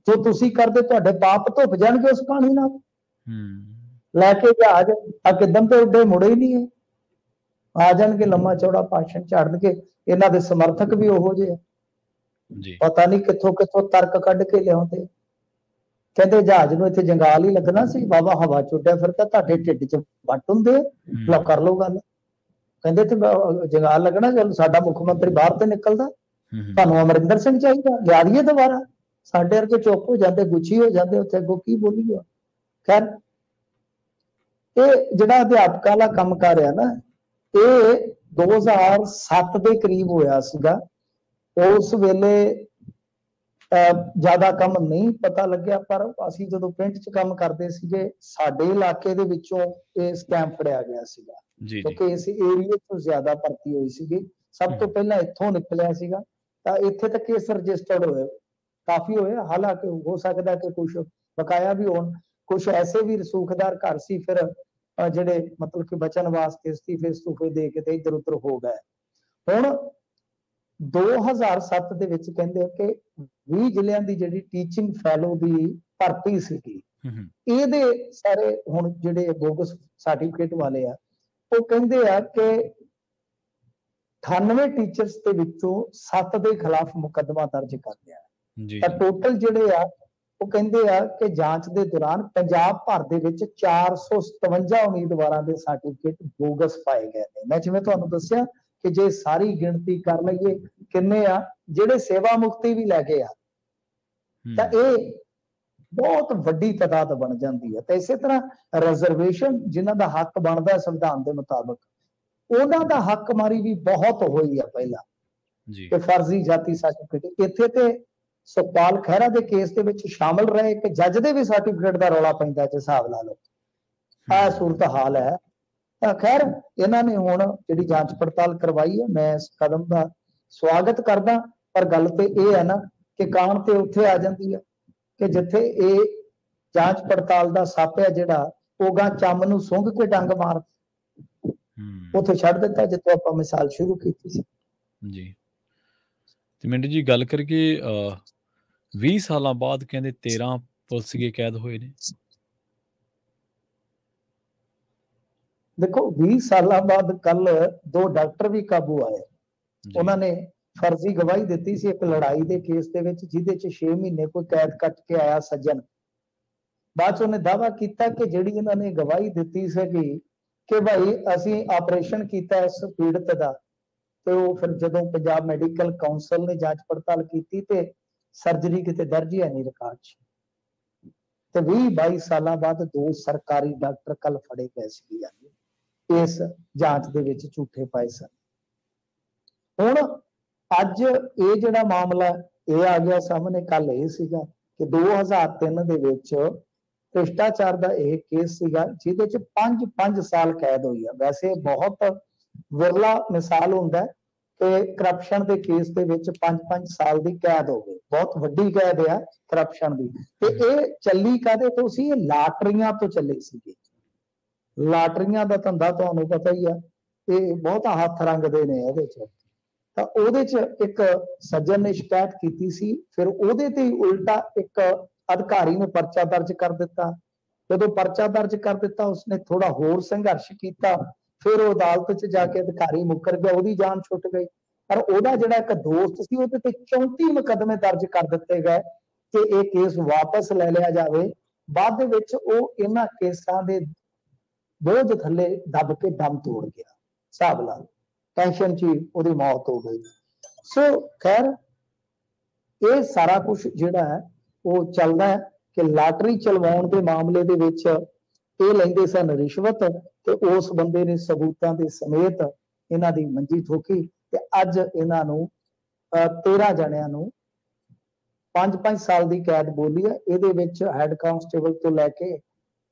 ਜੋ ਤੁਸੀਂ ਕਰਦੇ ਤੁਹਾਡੇ ਪਾਪ ਧੁੱਪ ਜਾਣਗੇ ਉਸ ਪਾਣੀ ਨਾਲ? ਲੈ ਕੇ ਜਹਾਜ਼ ਆ ਕਿਦਮ ਤੇ ਉੱਡੇ ਮੁੜੇ ਹੀ ਨਹੀਂ ਹੈ, ਆ ਜਾਣਗੇ ਲੰਮਾ ਚੌੜਾ ਭਾਸ਼ਣ ਝਾੜਨਗੇ। ਇਹਨਾਂ ਦੇ ਸਮਰਥਕ ਵੀ ਉਹੋ ਜਿਹੇ ਜੀ, ਪਤਾ ਨਹੀਂ ਕਿੱਥੋਂ ਕਿੱਥੋਂ ਤਰਕ ਕੱਢ ਕੇ ਲਿਆਉਂਦੇ। ਕਹਿੰਦੇ ਜਹਾਜ਼ ਨੂੰ ਇੱਥੇ ਜੰਗਾਲ ਹੀ ਲੱਗਣਾ ਸੀ, ਬਾਬਾ ਹਵਾ ਚੁੱਟਿਆ ਫਿਰ ਤਾਂ ਤੁਹਾਡੇ ਢਿੱਡ 'ਚ ਵੱਟ ਹੁੰਦੇ, ਲਓ ਕਰ ਲਓ ਗੱਲ। ਕਹਿੰਦੇ ਇੱਥੇ ਜੰਗਾਲ ਲੱਗਣਾ, ਜਦੋਂ ਸਾਡਾ ਮੁੱਖ ਮੰਤਰੀ ਬਾਹਰ ਤੇ ਨਿਕਲਦਾ, ਤੁਹਾਨੂੰ ਅਮਰਿੰਦਰ ਸਿੰਘ ਚਾਹੀਦਾ, ਲਿਆ ਦਈਏ ਦੁਬਾਰਾ। ਸਾਡੇ ਵਰਗੇ ਚੁੱਪ ਹੋ ਜਾਂਦੇ, ਗੁੱਛੀ ਹੋ ਜਾਂਦੇ, ਉੱਥੇ ਅੱਗੋਂ ਕੀ ਬੋਲੀਏ। ਖੈਰ, ਇਹ ਜਿਹੜਾ ਅਧਿਆਪਕਾਂ ਦਾ ਕੰਮ ਕਰ ਰਿਹਾ ਨਾ, ਇਹ 2007 ਦੇ ਕਰੀਬ ਹੋਇਆ ਸੀਗਾ। ਉਸ ਵੇਲੇ ਜ਼ਿਆਦਾ ਕੰਮ ਨਹੀਂ ਪਤਾ ਲੱਗਿਆ, ਪਰ ਅਸੀਂ ਜਦੋਂ ਪਿੰਡ 'ਚ ਕੰਮ ਕਰਦੇ ਸੀਗੇ, ਸਾਡੇ ਇਲਾਕੇ ਦੇ ਵਿੱਚੋਂ ਇਹ ਸਕੈਮ ਫੜਿਆ ਗਿਆ ਸੀਗਾ, ਕਿਉਂਕਿ ਇਸ ਏਰੀਏ ਤੋਂ ਜ਼ਿਆਦਾ ਭਰਤੀ ਹੋਈ ਸੀਗੀ। ਸਭ ਤੋਂ ਪਹਿਲਾਂ ਇੱਥੋਂ ਨਿਕਲਿਆ ਸੀਗਾ, ਤਾਂ ਇੱਥੇ ਤੱਕ ਕੇਸ ਰਜਿਸਟਰਡ ਹੋਏ ਕਾਫੀ ਹੋਏ। ਹਾਲਾਂਕਿ ਹੋ ਸਕਦਾ ਕਿ ਕੁਝ ਬਕਾਇਆ ਵੀ ਹੋਣ, ਕੁਝ ਐਸੇ ਵੀ ਰਸੂਖਦਾਰ ਘਰ ਸੀ ਫਿਰ ਜਿਹੜੇ ਮਤਲਬ ਕਿ ਬਚਣ ਵਾਸਤੇ ਅਸਤੀਫੇ ਦੇ ਕੇ ਤੇ ਇੱਧਰ ਉੱਧਰ ਹੋ ਗਏ। ਹੁਣ 2007 ਦੇ ਵਿੱਚ ਕਹਿੰਦੇ ਕਿ 20 ਜ਼ਿਲ੍ਹਿਆਂ ਦੀ ਜਿਹੜੀ ਟੀਚਿੰਗ ਫੈਲੋ ਦੀ ਭਰਤੀ ਸੀਗੀ, ਇਹਦੇ ਸਾਰੇ ਹੁਣ ਜਿਹੜੇ ਬੋਗਸ ਸਰਟੀਫਿਕੇਟ ਵਾਲੇ ਆ, ਉਹ ਕਹਿੰਦੇ ਆ ਕਿ 98 ਟੀਚਰਸ ਦੇ ਵਿੱਚੋਂ 7 ਦੇ ਖਿਲਾਫ ਮੁਕੱਦਮਾ ਦਰਜ ਕਰ ਲਿਆ। ਤਾਂ ਟੋਟਲ ਜਿਹੜੇ ਆ ਉਹ ਕਹਿੰਦੇ ਆ ਕਿ ਜਾਂਚ ਦੇ ਦੌਰਾਨ ਪੰਜਾਬ ਭਰ ਦੇ ਵਿੱਚ 457 ਉਮੀਦਵਾਰਾਂ ਦੇ ਸਰਟੀਫਿਕੇਟ ਬੋਗਸ ਪਾਏ ਗਏ ਨੇ। ਮੈਂ ਜਿਵੇਂ ਤੁਹਾਨੂੰ ਦੱਸਿਆ ਕਿ ਜੇ ਸਾਰੀ ਗਿਣਤੀ ਕਰ ਲਈਏ ਕਿੰਨੇ ਆ ਜਿਹੜੇ ਸੇਵਾ ਮੁਕਤੀ ਵੀ ਲੈ ਗਏ ਆ, ਤਾਂ ਇਹ ਬਹੁਤ ਵੱਡੀ ਤਾਦਾਦ ਬਣ ਜਾਂਦੀ ਹੈ। ਤੇ ਇਸੇ ਤਰ੍ਹਾਂ ਰਿਜ਼ਰਵੇਸ਼ਨ ਜਿਨ੍ਹਾਂ ਦਾ ਹੱਕ ਬਣਦਾ ਸੰਵਿਧਾਨ ਦੇ ਮੁਤਾਬਕ, ਉਹਨਾਂ ਦਾ ਹੱਕ ਮਾਰੀ ਵੀ ਬਹੁਤ ਹੋਈ ਆ ਪਹਿਲਾਂ ਜੀ, ਕਿ ਫਰਜ਼ੀ ਜਾਤੀ ਸਰਟੀਫਿਕੇਟ। ਇੱਥੇ ਤੇ ਸੁਖਪਾਲ ਖਹਿਰਾ ਦੇ ਕੇਸ ਦੇ ਵਿੱਚ ਸ਼ਾਮਲ ਰਹੇ ਕਿ ਜੱਜ ਦੇ ਵੀ ਸਰਟੀਫਿਕੇਟ ਦਾ ਰੌਲਾ ਪੈਂਦਾ, ਜੇ ਹਿਸਾਬ ਲਾ ਲਓ। ਆਹ ਸੂਰਤ ਹਾਲ ਹੈ। ਤਾਂ ਖੈਰ, ਇਹਨਾਂ ਨੇ ਹੁਣ ਜਿਹੜੀ ਜਾਂਚ ਪੜਤਾਲ ਕਰਵਾਈ ਹੈ, ਮੈਂ ਇਸ ਕਦਮ ਦਾ ਸਵਾਗਤ ਕਰਦਾ, ਪਰ ਗੱਲ ਤੇ ਇਹ ਹੈ ਨਾ ਕਿ ਕਾਣ ਤੇ ਉੱਥੇ ਆ ਜਾਂਦੀ ਹੈ ਕਿ ਜਿੱਥੇ ਇਹ ਜਾਂਚ ਪੜਤਾਲ ਦਾ ਸੱਪ ਹੈ ਜਿਹੜਾ, ਉਹ ਗਾਂ ਚੰਮ ਨੂੰ ਸੁੰਘ ਕੇ ਡੰਗ ਮਾਰ ਉੱਥੇ ਛੱਡ ਦਿੱਤਾ ਜਿੱਥੋਂ ਆਪਾਂ ਮਿਸਾਲ ਸ਼ੁਰੂ ਕੀਤੀ ਸੀ ਜੀ। ਤੇ ਮਿੰਟੂ ਜੀ, ਗੱਲ ਕਰਕੇ 20 ਸਾਲਾਂ ਬਾਅਦ ਕਹਿੰਦੇ 13 ਪੁਲਿਸੀਏ ਕੈਦ ਹੋਏ ਨੇ। ਦੇਖੋ, 20 ਸਾਲਾਂ ਬਾਅਦ ਕੱਲ 2 ਡਾਕਟਰ ਵੀ ਕਾਬੂ ਆਏ। ਉਹਨਾਂ ਨੇ ਫਰਜ਼ੀ ਗਵਾਹੀ ਦਿੱਤੀ ਸੀ ਇੱਕ ਲੜਾਈ ਦੇ ਕੇਸ ਦੇ ਵਿੱਚ, ਜਿਹਦੇ 'ਚ 6 ਮਹੀਨੇ ਕੋਈ ਕੈਦ ਕੱਟ ਕੇ ਆਇਆ ਸੱਜਣ। ਬਾਅਦ 'ਚ ਉਹਨੇ ਦਾਅਵਾ ਕੀਤਾ ਕਿ ਜਿਹੜੀ ਇਹਨਾਂ ਨੇ ਗਵਾਹੀ ਦਿੱਤੀ ਸੀਗੀ ਕਿ ਭਾਈ ਅਸੀਂ ਆਪਰੇਸ਼ਨ ਕੀਤਾ ਇਸ ਪੀੜਤ ਦਾ, ਤੇ ਉਹ ਫਿਰ ਜਦੋਂ ਪੰਜਾਬ ਮੈਡੀਕਲ ਕਾਉਂਸਲ ਨੇ ਜਾਂਚ ਪੜਤਾਲ ਕੀਤੀ ਤੇ ਸਰਜਰੀ ਕਿਤੇ ਦਰਜ ਹੀ ਨਹੀਂ ਰਿਕਾਰਡ 'ਚ। ਤੇ 20-22 ਸਾਲਾਂ ਬਾਅਦ 2 ਸਰਕਾਰੀ ਡਾਕਟਰ ਕੱਲ ਫੜੇ ਗਏ ਸੀ, ਇਸ ਜਾਂਚ ਦੇ ਵਿੱਚ ਝੂਠੇ ਪਾਏ ਸਨ। ਹੁਣ ਅੱਜ ਇਹ ਜਿਹੜਾ ਮਾਮਲਾ ਇਹ ਆ ਗਿਆ ਸਾਹਮਣੇ, ਕੱਲ ਇਹ ਸੀਗਾ ਕਿ 2003 ਦੇ ਵਿੱਚ ਭ੍ਰਿਸ਼ਟਾਚਾਰ ਦਾ ਇਹ ਕੇਸ ਸੀਗਾ ਜਿਹਦੇ 'ਚ 5 ਸਾਲ ਕੈਦ ਹੋਈ ਆ। ਵੈਸੇ ਬਹੁਤ ਵਿਰਲਾ ਮਿਸਾਲ ਹੁੰਦਾ ਕਿ ਕਰਪਸ਼ਨ ਦੇ ਕੇਸ ਦੇ ਵਿੱਚ 5 ਸਾਲ ਦੀ ਕੈਦ ਹੋਵੇ, ਬਹੁਤ ਵੱਡੀ ਕੈਦ ਆ ਕਰਪਸ਼ਨ ਦੀ। ਤੇ ਇਹ ਚੱਲੀ ਕਾਹਦੇ ਤੋਂ ਸੀ? ਇਹ ਲਾਟਰੀਆਂ ਤੋਂ ਚੱਲੇ ਸੀਗੇ। ਲਾਟਰੀਆਂ ਦਾ ਧੰਦਾ ਤੁਹਾਨੂੰ ਪਤਾ ਹੀ ਆ, ਇਹ ਬਹੁਤਾ ਹੱਥ ਰੰਗਦੇ ਨੇ ਇਹਦੇ 'ਚ। ਤਾਂ ਉਹਦੇ 'ਚ ਇੱਕ ਸੱਜਣ ਨੇ ਸ਼ਿਕਾਇਤ ਕੀਤੀ ਸੀ, ਫਿਰ ਉਹਦੇ ਤੇ ਹੀ ਉਲਟਾ ਇੱਕ ਅਧਿਕਾਰੀ ਨੇ ਪਰਚਾ ਦਰਜ ਕਰ ਦਿੱਤਾ। ਜਦੋਂ ਪਰਚਾ ਦਰਜ ਕਰ ਦਿੱਤਾ, ਉਸਨੇ ਥੋੜਾ ਹੋਰ ਸੰਘਰਸ਼ ਕੀਤਾ, ਫਿਰ ਉਹ ਅਦਾਲਤ 'ਚ ਜਾ ਕੇ ਅਧਿਕਾਰੀ ਮੁੱਕਰ ਗਿਆ, ਉਹਦੀ ਜਾਨ ਛੁੱਟ ਗਈ। ਪਰ ਉਹਦਾ ਜਿਹੜਾ ਇੱਕ ਦੋਸਤ ਸੀ, ਉਹਦੇ ਤੇ 34 ਮੁਕੱਦਮੇ ਦਰਜ ਕਰ ਦਿੱਤੇ ਗਏ ਕਿ ਇਹ ਕੇਸ ਵਾਪਸ ਲੈ ਲਿਆ ਜਾਵੇ। ਬਾਅਦ ਦੇ ਵਿੱਚ ਉਹ ਇਹਨਾਂ ਕੇਸਾਂ ਦੇ ਬੋਝ ਥੱਲੇ ਦੱਬ ਕੇ ਦਮ ਤੋੜ ਗਿਆ। ਹਿਸਾਬ ਲਾ ਲਓ, ਟੈਨਸ਼ਨ 'ਚ ਹੀ ਉਹਦੀ ਮੌਤ ਹੋ ਗਈ। ਸੋ ਖੈਰ, ਇਹ ਸਾਰਾ ਕੁਝ ਜਿਹੜਾ ਹੈ ਉਹ ਚੱਲਦਾ ਹੈ ਕਿ ਲਾਟਰੀ ਚਲਵਾਉਣ ਦੇ ਮਾਮਲੇ ਦੇ ਵਿੱਚ ਇਹ ਲੈਂਦੇ ਸਨ ਰਿਸ਼ਵਤ, ਤੇ ਉਸ ਬੰਦੇ ਨੇ ਸਬੂਤਾਂ ਦੇ ਸਮੇਤ ਇਹਨਾਂ ਦੀ ਮੰਜੀ ਠੋਕੀ, ਤੇ ਅੱਜ ਇਹਨਾਂ ਨੂੰ 13 ਜਣਿਆਂ ਨੂੰ 5-5 ਸਾਲ ਦੀ ਕੈਦ ਬੋਲੀ ਹੈ। ਇਹਦੇ ਵਿੱਚ ਹੈੱਡ ਕਾਂਸਟੇਬਲ ਤੋਂ ਲੈ ਕੇ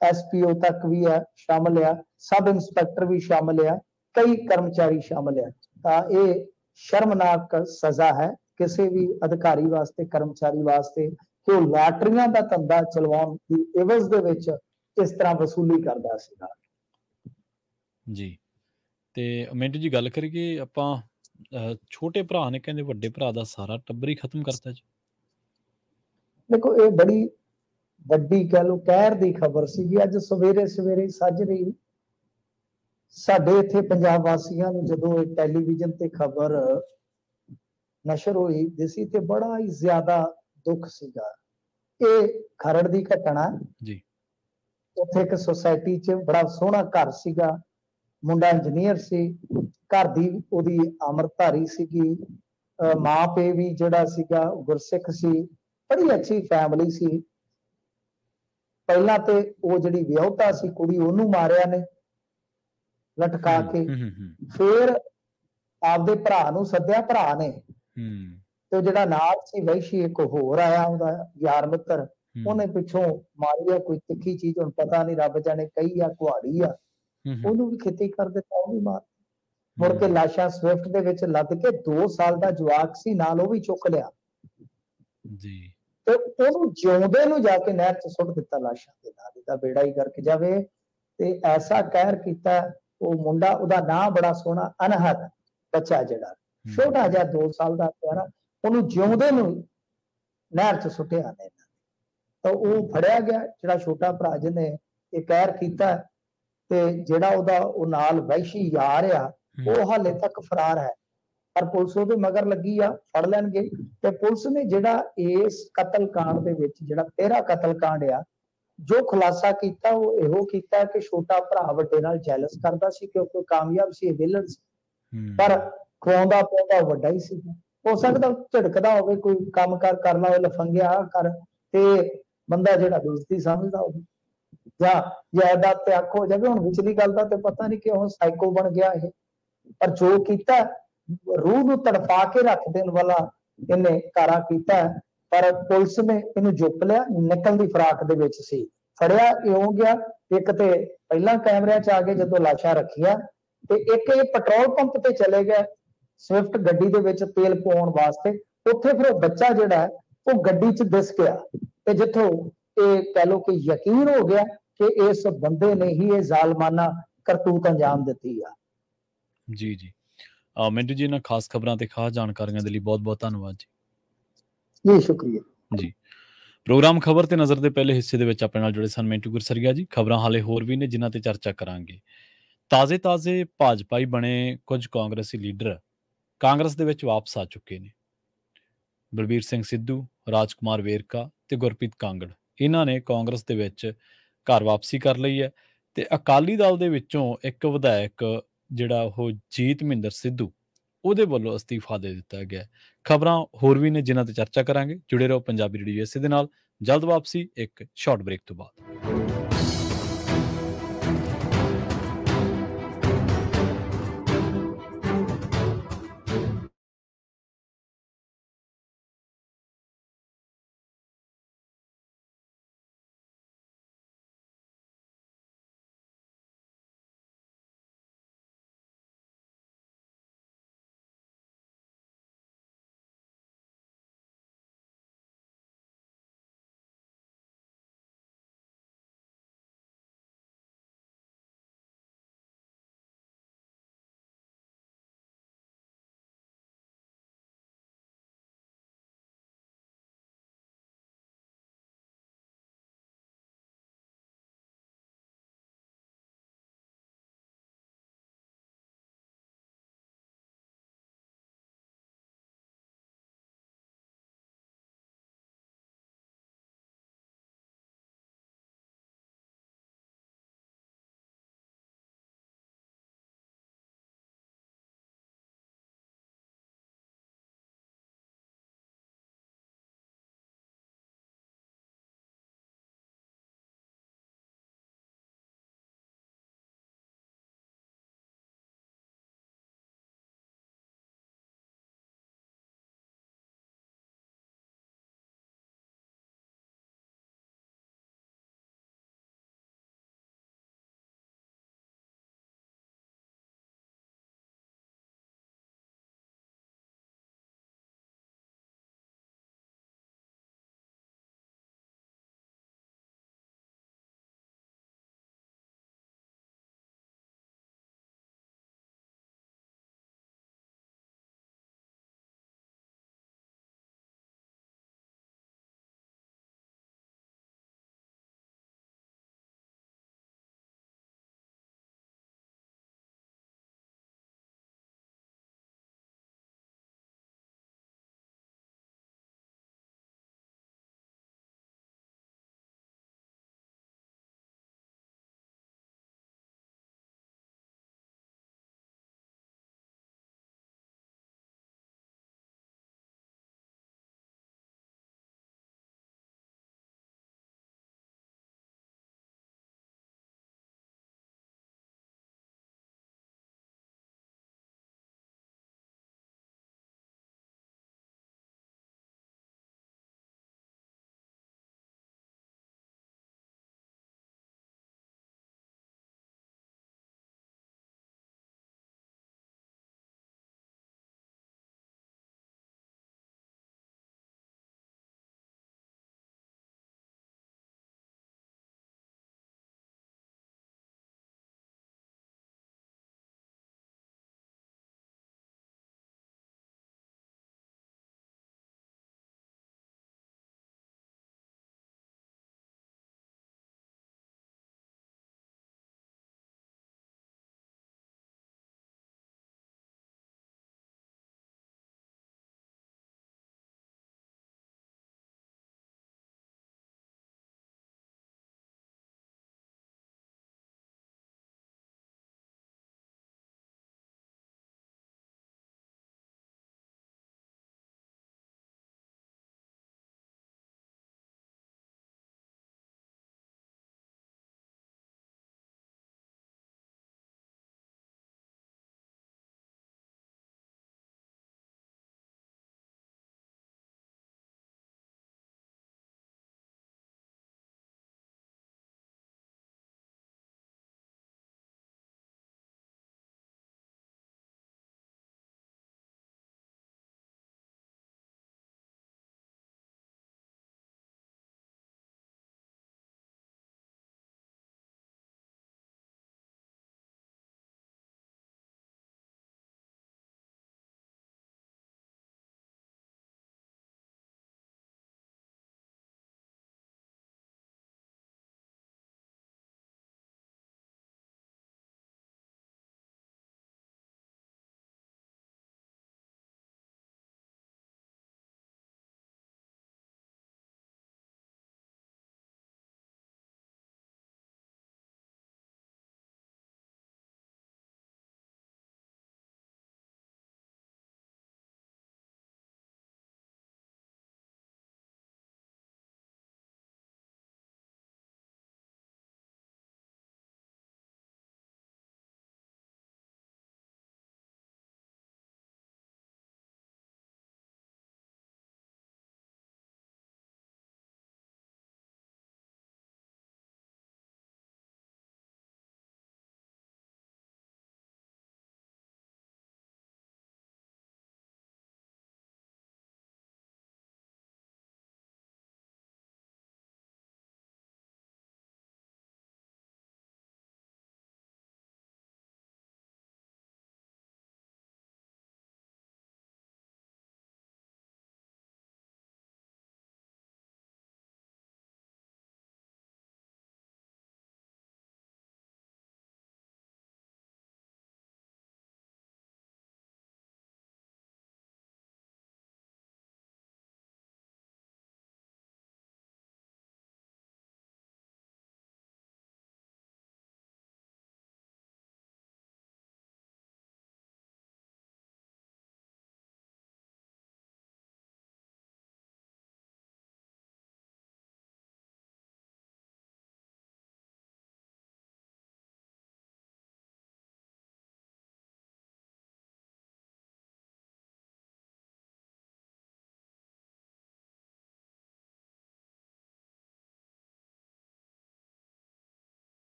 ਐਸਪੀਓ ਤੱਕ ਵੀ ਹੈ ਸ਼ਾਮਲ ਆ, ਸਬ ਇੰਸਪੈਕਟਰ ਵੀ ਸ਼ਾਮਲ ਆ, ਕਈ ਕਰਮਚਾਰੀ ਸ਼ਾਮਲ ਆ। ਤਾਂ ਇਹ ਸ਼ਰਮਨਾਕ ਸਜ਼ਾ ਹੈ ਕਿਸੇ ਵੀ ਅਧਿਕਾਰੀ ਵਾਸਤੇ, ਕਰਮਚਾਰੀ ਵਾਸਤੇ, ਕਿ ਉਹ ਲਾਟਰੀਆਂ ਦਾ ਧੰਦਾ ਚਲਵਾਉਣ ਦੀ ਇਵਜ਼ ਦੇ ਵਿੱਚ ਇਸ ਤਰ੍ਹਾਂ ਵਸੂਲੀ ਕਰਦਾ ਸੀਗਾ। ਜੀ। ਤੇ ਮਿੰਟੂ ਜੀ, ਗੱਲ ਕਰੀਏ ਆਪਾਂ, ਛੋਟੇ ਭਰਾ ਨੇ ਕਹਿੰਦੇ ਵੱਡੇ ਭਰਾ ਦਾ ਸਾਰਾ ਟੱਬਰ ਹੀ ਖਤਮ ਕਰਤਾ ਜੀ। ਦੇਖੋ, ਇਹ ਬੜੀ ਵੱਡੀ ਕਹਿ ਲਓ ਕਹਿਰ ਦੀ ਖਬਰ ਸੀਗੀ। ਅੱਜ ਸਵੇਰੇ ਸਵੇਰੇ ਸਾਜਰੇ ਸਾਡੇ ਇੱਥੇ ਪੰਜਾਬ ਵਾਸੀਆਂ ਨੂੰ ਜਦੋਂ ਇਹ ਟੈਲੀਵਿਜ਼ਨ ਤੇ ਖਬਰ ਨਸ਼ਰ ਹੋਈ ਦਿਸੀ, ਤੇ ਬੜਾ ਹੀ ਜ਼ਿਆਦਾ ਦੁੱਖ ਸੀਗਾ। ਇਹ ਖਰੜ ਦੀ ਘਟਨਾ ਜੀ। ਉੱਥੇ ਇੱਕ ਸੁਸਾਇਟੀ 'ਚ ਬੜਾ ਸੋਹਣਾ ਘਰ ਸੀਗਾ, ਮੁੰਡਾ ਇੰਜੀਨੀਅਰ ਸੀ, ਘਰ ਦੀ ਉਹਦੀ ਅੰਮ੍ਰਿਤਧਾਰੀ ਸੀਗੀ, ਮਾਂ ਪੇ ਵੀ ਜਿਹੜਾ ਸੀਗਾ ਗੁਰਸਿੱਖ ਸੀ, ਬੜੀ ਅੱਛੀ ਫੈਮਿਲੀ ਸੀ। ਪਹਿਲਾਂ ਤੇ ਉਹ ਜਿਹੜੀ ਵਿਆਹੁਤਾ ਸੀ ਕੁੜੀ, ਉਹਨੂੰ ਮਾਰਿਆ ਨੇ ਲਟਕਾ ਕੇ, ਫਿਰ ਆਪਦੇ ਭਰਾ ਨੂੰ ਸੱਦਿਆ, ਭਰਾ ਨੇ, ਤੇ ਜਿਹੜਾ ਨਾਲ ਸੀ ਵੈਸ਼ੀ ਇੱਕ ਹੋਰ ਆਇਆ, ਉਹਦਾ ਯਾਰ ਮਿੱਤਰ, ਉਹਨੇ ਪਿੱਛੋਂ ਮਾਰਿਆ ਕੋਈ ਤਿੱਖੀ ਚੀਜ਼, ਹੁਣ ਪਤਾ ਨਹੀਂ, ਰੱਬ ਜਾਣੇ ਕਹੀ ਆ ਕੁਹਾੜੀ ਆ, ਉਹਨੂੰ ਵੀ ਖਿੱਤੀ ਕਰ ਦਿੱਤਾ, ਉਹ ਵੀ ਮਾਰ। ਮੁੜ ਕੇ ਲਾਸ਼ਾਂ ਸਵਿਫਟ ਦੇ ਵਿੱਚ ਲੱਦ ਕੇ 2 ਸਾਲ ਦਾ ਜਵਾਕ ਸੀ ਨਾਲ, ਉਹ ਵੀ ਚੁੱਕ ਲਿਆ ਜੀ, ਤੇ ਉਹਨੂੰ ਜਿਉਂਦੇ ਨੂੰ ਜਾ ਕੇ ਨਹਿਰ 'ਚ ਸੁੱਟ ਦਿੱਤਾ ਲਾਸ਼ਾਂ ਦੇ ਨਾਲ। ਇਹਦਾ ਬੇੜਾ ਹੀ ਗਰਕ ਜਾਵੇ। ਤੇ ਐਸਾ ਕਹਿਰ ਕੀਤਾ ਉਹ ਮੁੰਡਾ, ਉਹਦਾ ਨਾਂ ਬੜਾ ਸੋਹਣਾ, ਅਨਹਦ ਬੱਚਾ, ਜਿਹੜਾ ਛੋਟਾ ਜਿਹਾ 2 ਸਾਲ ਦਾ ਪਿਆਰਾ, ਉਹਨੂੰ ਜਿਉਂਦੇ ਨੂੰ ਨਹਿਰ 'ਚ ਸੁੱਟਿਆ ਨੇ। ਤਾਂ ਉਹ ਫੜਿਆ ਗਿਆ, ਜਿਹੜਾ ਛੋਟਾ ਭਰਾ ਜਿਹਨੇ ਇਹ ਕਹਿਰ ਕੀਤਾ, ਤੇ ਜਿਹੜਾ ਉਹਦਾ ਉਹ ਨਾਲ ਵੈਸ਼ੀ ਯਾਰ ਆ, ਉਹ ਹਾਲੇ ਤੱਕ ਫਰਾਰ ਹੈ। ਪਰ ਪੁਲਿਸ ਉਹਦੇ ਮਗਰ ਲੱਗੀ ਆ, ਫੜ ਲੈਣਗੇ। ਤੇ ਪੁਲਿਸ ਨੇ ਜਿਹੜਾ ਇਸ ਕਤਲकांड ਦੇ ਵਿੱਚ, ਜਿਹੜਾ 13 ਕਤਲकांड ਆ, ਜੋ ਖੁਲਾਸਾ ਕੀਤਾ ਉਹ ਇਹੋ ਕੀਤਾ ਕਿ ਛੋਟਾ ਭਰਾ ਵੱਡੇ ਨਾਲ ਜੈਲਸ ਕਰਦਾ ਸੀ, ਕਿਉਂਕਿ ਕਾਮਯਾਬ ਸੀ, ਵਿਲਨ ਸੀ, ਪਰ ਖਵਾਉਂਦਾ ਪਿਆਉਂਦਾ ਵੱਡਾ ਹੀ ਸੀ। ਹੋ ਸਕਦਾ ਝਿੜਕਦਾ ਹੋਵੇ, ਕੋਈ ਕੰਮ ਕਰਨਾ ਹੋਵੇ, ਲਫੰਗਿਆ ਕਰ, ਤੇ ਬੰਦਾ ਜਿਹੜਾ ਬੇਇੱਜ਼ਤੀ ਸਮਝਦਾ ਹੋਵੇ, ਜਾਂ ਜਾਇਦਾਦ ਤੇ ਅੱਖ ਹੋ ਜਾਵੇ। ਹੁਣ ਵਿਚਲੀ ਗੱਲ ਦਾ ਤੇ ਪਤਾ ਨਹੀਂ ਕਿਉਂ ਸਾਈਕੋ ਬਣ ਗਿਆ ਇਹ, ਪਰ ਜੋ ਕੀਤਾ ਰੂਹ ਨੂੰ ਤੜਫਾ ਕੇ ਰੱਖ ਦੇਣ ਵਾਲਾ ਇਹਨੇ ਕਾਰਾ ਕੀਤਾ। ਪਰ ਪੁਲਿਸ ਨੇ ਇਹਨੂੰ ਚੁੱਕ ਲਿਆ, ਨਿਕਲ ਦੀ ਫਰਾਕ ਦੇ ਵਿੱਚ ਸੀ, ਫੜਿਆ ਇਉਂ ਗਿਆ। ਇੱਕ ਤੇ ਪਹਿਲਾਂ ਕੈਮਰਿਆਂ 'ਚ ਆ ਕੇ ਜਦੋਂ ਲਾਸ਼ਾਂ ਰੱਖੀਆਂ, ਤੇ ਇੱਕ ਇਹ ਪੈਟਰੋਲ ਪੰਪ ਤੇ ਚਲੇ ਗਏ ਸਵਿਫਟ ਗੱਡੀ ਦੇ ਵਿੱਚ ਤੇਲ ਪਾਉਣ ਵਾਸਤੇ। ਉੱਥੇ ਫਿਰ ਉਹ ਬੱਚਾ ਜਿਹੜਾ ਉਹ ਗੱਡੀ 'ਚ ਦਿਸ ਗਿਆ, ਤੇ ਜਿੱਥੋਂ ਇਹ ਕਹਿ ਲਓ ਕਿ ਯਕੀਨ ਹੋ ਗਿਆ ਕਿ ਇਸ ਬੰਦੇ ਨੇ ਹੀ ਇਹ ਜ਼ਾਲਮਾਨਾ ਕਰਤੂਤ ਅੰਜਾਮ ਦਿੱਤੀ ਆ। ਜੀ ਜੀ, ਮਿੰਟੂ ਜੀ, ਇਹਨਾਂ ਖਾਸ ਖਬਰਾਂ ਤੇ ਖਾਸ ਜਾਣਕਾਰੀਆਂ ਦੇ ਲਈ ਬਹੁਤ ਬਹੁਤ ਧੰਨਵਾਦ ਜੀ। ਜੀ ਸ਼ੁਕਰੀਆ ਜੀ। ਪ੍ਰੋਗਰਾਮ ਖਬਰ ਤੇ ਨਜ਼ਰ ਦੇ ਪਹਿਲੇ ਹਿੱਸੇ ਦੇ ਵਿੱਚ ਆਪਣੇ ਨਾਲ ਜੁੜੇ ਸਨ ਮਿੰਟੂ ਗੁਰਸਰੀਆ ਜੀ। ਖਬਰਾਂ ਹਾਲੇ ਹੋਰ ਵੀ ਨੇ ਜਿਨ੍ਹਾਂ ਤੇ ਚਰਚਾ ਕਰਾਂਗੇ। ਤਾਜ਼ੇ ਭਾਜਪਾਈ ਬਣੇ ਕੁਝ ਕਾਂਗਰਸੀ ਲੀਡਰ ਕਾਂਗਰਸ ਦੇ ਵਿੱਚ ਵਾਪਸ ਆ ਚੁੱਕੇ ਨੇ। ਬਲਬੀਰ ਸਿੰਘ ਸਿੱਧੂ, ਰਾਜਕੁਮਾਰ ਵੇਰਕਾ ਤੇ ਗੁਰਪ੍ਰੀਤ ਕਾਂਗੜ, ਇਹਨਾਂ ਨੇ ਕਾਂਗਰਸ ਦੇ ਵਿੱਚ ਘਰ ਵਾਪਸੀ ਕਰ ਲਈ ਹੈ। ਤੇ ਅਕਾਲੀ ਦਲ ਦੇ ਵਿੱਚੋਂ ਇੱਕ ਵਿਧਾਇਕ ਜਿਹੜਾ ਉਹ ਜੀਤ ਮਹਿੰਦਰ ਸਿੱਧੂ, ਉਹਦੇ ਵੱਲੋਂ ਅਸਤੀਫਾ ਦੇ ਦਿੱਤਾ ਗਿਆ। ਖਬਰਾਂ ਹੋਰ ਵੀ ਨੇ ਜਿਨ੍ਹਾਂ ਤੇ ਚਰਚਾ ਕਰਾਂਗੇ। ਜੁੜੇ ਰਹੋ ਪੰਜਾਬੀ ਰੇਡੀਓ USA ਦੇ ਨਾਲ। ਜਲਦ ਵਾਪਸੀ ਇੱਕ ਸ਼ਾਰਟ ਬ੍ਰੇਕ ਤੋਂ ਬਾਅਦ।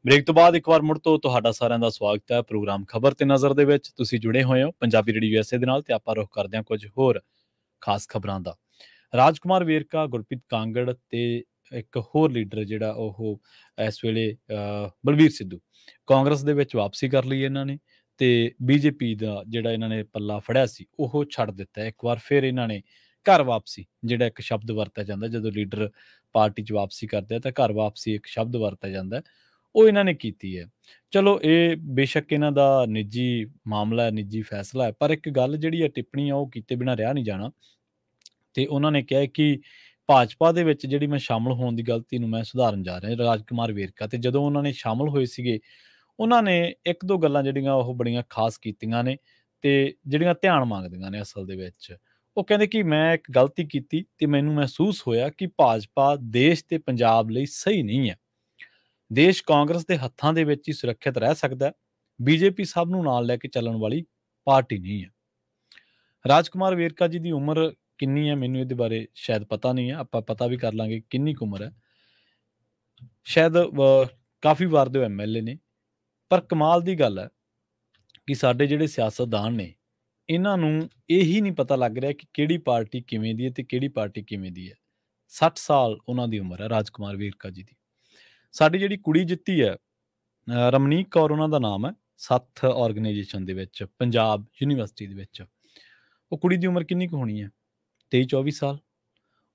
ਬ੍ਰੇਕ ਤੋਂ ਬਾਅਦ ਇੱਕ ਵਾਰ ਮੁੜ ਤੋਂ ਤੁਹਾਡਾ ਸਾਰਿਆਂ ਦਾ ਸਵਾਗਤ ਹੈ ਪ੍ਰੋਗਰਾਮ ਖਬਰ ਤੇ ਨਜ਼ਰ ਦੇ ਵਿੱਚ। ਤੁਸੀਂ ਜੁੜੇ ਹੋਏ ਹੋ ਪੰਜਾਬੀ ਰੇਡੀਓ ਯੂਐਸਏ ਦੇ ਨਾਲ ਤੇ ਆਪਾਂ ਰੁਖ ਕਰਦੇ ਹਾਂ ਕੁਝ ਹੋਰ ਖਾਸ ਖਬਰਾਂ ਦਾ। ਰਾਜਕੁਮਾਰ ਵੇਰਕਾ, ਗੁਰਪ੍ਰੀਤ ਕਾਂਗੜ ਤੇ ਇੱਕ ਹੋਰ ਲੀਡਰ ਜਿਹੜਾ ਉਹ ਇਸ ਵੇਲੇ ਬਲਬੀਰ ਸਿੱਧੂ, ਕਾਂਗਰਸ ਦੇ ਵਿੱਚ ਵਾਪਸੀ ਕਰ ਲਈ ਇਹਨਾਂ ਨੇ ਤੇ ਬੀਜੇਪੀ ਦਾ ਜਿਹੜਾ ਇਹਨਾਂ ਨੇ ਪੱਲਾ ਫੜਿਆ ਸੀ ਉਹ ਛੱਡ ਦਿੱਤਾ। ਇੱਕ ਵਾਰ ਫਿਰ ਇਹਨਾਂ ਨੇ ਘਰ ਵਾਪਸੀ, ਜਿਹੜਾ ਇੱਕ ਸ਼ਬਦ ਵਰਤਿਆ ਜਾਂਦਾ ਜਦੋਂ ਲੀਡਰ ਪਾਰਟੀ 'ਚ ਵਾਪਸੀ ਕਰਦੇ ਆ ਤਾਂ ਘਰ ਵਾਪਸੀ ਇੱਕ ਸ਼ਬਦ ਵਰਤਿਆ ਜਾਂਦਾ, ਉਹ ਇਹਨਾਂ ਨੇ ਕੀਤੀ ਹੈ। ਚਲੋ ਇਹ ਬੇਸ਼ੱਕ ਇਹਨਾਂ ਦਾ ਨਿੱਜੀ ਮਾਮਲਾ ਹੈ, ਨਿੱਜੀ ਫੈਸਲਾ ਹੈ, ਪਰ ਇੱਕ ਗੱਲ ਜਿਹੜੀ ਹੈ ਟਿੱਪਣੀ ਆ ਉਹ ਕੀਤੇ ਬਿਨਾਂ ਰਿਹਾ ਨਹੀਂ ਜਾਣਾ। ਤੇ ਉਹਨਾਂ ਨੇ ਕਿਹਾ ਕਿ ਭਾਜਪਾ ਦੇ ਵਿੱਚ ਜਿਹੜੀ ਮੈਂ ਸ਼ਾਮਲ ਹੋਣ ਦੀ ਗਲਤੀ ਨੂੰ ਮੈਂ ਸੁਧਾਰਨ ਜਾ ਰਿਹਾ ਰਾਜਕੁਮਾਰ ਵੇਰਕਾ। ਤੇ ਜਦੋਂ ਉਹਨਾਂ ਨੇ ਸ਼ਾਮਲ ਹੋਏ ਸੀਗੇ ਉਹਨਾਂ ਨੇ ਇੱਕ ਦੋ ਗੱਲਾਂ ਜਿਹੜੀਆਂ ਉਹ ਬੜੀਆਂ ਖਾਸ ਕੀਤੀਆਂ ਨੇ ਤੇ ਜਿਹੜੀਆਂ ਧਿਆਨ ਮੰਗਦੀਆਂ ਨੇ ਅਸਲ ਦੇ ਵਿੱਚ। ਉਹ ਕਹਿੰਦੇ ਕਿ ਮੈਂ ਇੱਕ ਗਲਤੀ ਕੀਤੀ ਤੇ ਮੈਨੂੰ ਮਹਿਸੂਸ ਹੋਇਆ ਕਿ ਭਾਜਪਾ ਦੇਸ਼ ਤੇ ਪੰਜਾਬ ਲਈ ਸਹੀ ਨਹੀਂ ਹੈ। ਦੇਸ਼ ਕਾਂਗਰਸ ਦੇ ਹੱਥਾਂ ਦੇ ਵਿੱਚ ਹੀ ਸੁਰੱਖਿਅਤ ਰਹਿ ਸਕਦਾ, ਬੀਜੇਪੀ ਸਭ ਨੂੰ ਨਾਲ ਲੈ ਕੇ ਚੱਲਣ ਵਾਲੀ ਪਾਰਟੀ ਨਹੀਂ ਹੈ। ਰਾਜਕੁਮਾਰ ਵੇਰਕਾ ਜੀ ਦੀ ਉਮਰ ਕਿੰਨੀ ਹੈ ਮੈਨੂੰ ਇਹਦੇ ਬਾਰੇ ਸ਼ਾਇਦ ਪਤਾ ਨਹੀਂ ਹੈ, ਆਪਾਂ ਪਤਾ ਵੀ ਕਰ ਲਾਂਗੇ ਕਿੰਨੀ ਕੁ ਉਮਰ ਹੈ। ਸ਼ਾਇਦ ਕਾਫੀ ਵਾਰ ਦੇ ਐਮਐਲਏ ਨੇ, ਪਰ ਕਮਾਲ ਦੀ ਗੱਲ ਹੈ ਕਿ ਸਾਡੇ ਜਿਹੜੇ ਸਿਆਸਤਦਾਨ ਨੇ ਇਹਨਾਂ ਨੂੰ ਇਹੀ ਨਹੀਂ ਪਤਾ ਲੱਗ ਰਿਹਾ ਕਿ ਕਿਹੜੀ ਪਾਰਟੀ ਕਿਵੇਂ ਦੀ ਹੈ ਤੇ ਕਿਹੜੀ ਪਾਰਟੀ ਕਿਵੇਂ ਦੀ ਹੈ। 60 ਸਾਲ ਉਹਨਾਂ ਦੀ ਉਮਰ ਹੈ ਰਾਜਕੁਮਾਰ ਵੇਰਕਾ ਜੀ ਦੀ। ਸਾਡੀ ਜਿਹੜੀ ਕੁੜੀ ਜਿੱਤੀ ਹੈ ਰਮਨੀਕ ਕੌਰ ਉਹਨਾਂ ਦਾ ਨਾਮ ਹੈ, ਸੱਥ ਆਰਗੇਨਾਈਜੇਸ਼ਨ ਦੇ ਵਿੱਚ ਪੰਜਾਬ ਯੂਨੀਵਰਸਿਟੀ ਦੇ ਵਿੱਚ। ਉਹ ਕੁੜੀ ਦੀ ਉਮਰ ਕਿੰਨੀ ਕੁ ਹੋਣੀ ਹੈ? 23-24 ਸਾਲ।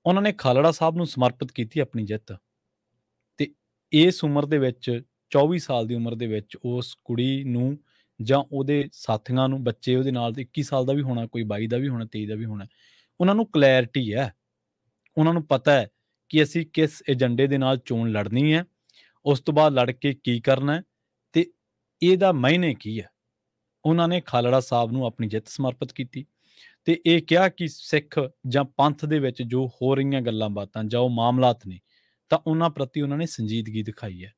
ਉਹਨਾਂ ਨੇ ਖਾਲੜਾ ਸਾਹਿਬ ਨੂੰ ਸਮਰਪਿਤ ਕੀਤੀ ਆਪਣੀ ਜਿੱਤ ਤੇ ਇਸ ਉਮਰ ਦੇ ਵਿੱਚ 24 ਸਾਲ ਦੀ ਉਮਰ ਦੇ ਵਿੱਚ ਉਸ ਕੁੜੀ ਨੂੰ ਜਾਂ ਉਹਦੇ ਸਾਥੀਆਂ ਨੂੰ, ਬੱਚੇ ਉਹਦੇ ਨਾਲ 21 ਸਾਲ ਦਾ ਵੀ ਹੋਣਾ, ਕੋਈ 22 ਦਾ ਵੀ ਹੋਣਾ, 23 ਦਾ ਵੀ ਹੋਣਾ, ਉਹਨਾਂ ਨੂੰ ਕਲੈਰਿਟੀ ਹੈ, ਉਹਨਾਂ ਨੂੰ ਪਤਾ ਹੈ ਕਿ ਅਸੀਂ ਕਿਸ ਏਜੰਡੇ ਦੇ ਨਾਲ ਚੋਣ ਲੜਨੀ ਹੈ, ਉਸ ਤੋਂ ਬਾਅਦ ਲੜ ਕੇ ਕੀ ਕਰਨਾ ਤੇ ਇਹਦਾ ਮਾਇਨੇ ਕੀ ਹੈ। ਉਹਨਾਂ ਨੇ ਖਾਲੜਾ ਸਾਹਿਬ ਨੂੰ ਆਪਣੀ ਜਿੱਤ ਸਮਰਪਿਤ ਕੀਤੀ ਤੇ ਇਹ ਕਿਹਾ ਕਿ ਸਿੱਖ ਜਾਂ ਪੰਥ ਦੇ ਵਿੱਚ ਜੋ ਹੋ ਰਹੀਆਂ ਗੱਲਾਂ ਬਾਤਾਂ ਜਾਂ ਉਹ ਮਾਮਲਾਤ ਨੇ ਤਾਂ ਉਹਨਾਂ ਪ੍ਰਤੀ ਉਹਨਾਂ ਨੇ ਸੰਜੀਦਗੀ ਦਿਖਾਈ ਹੈ।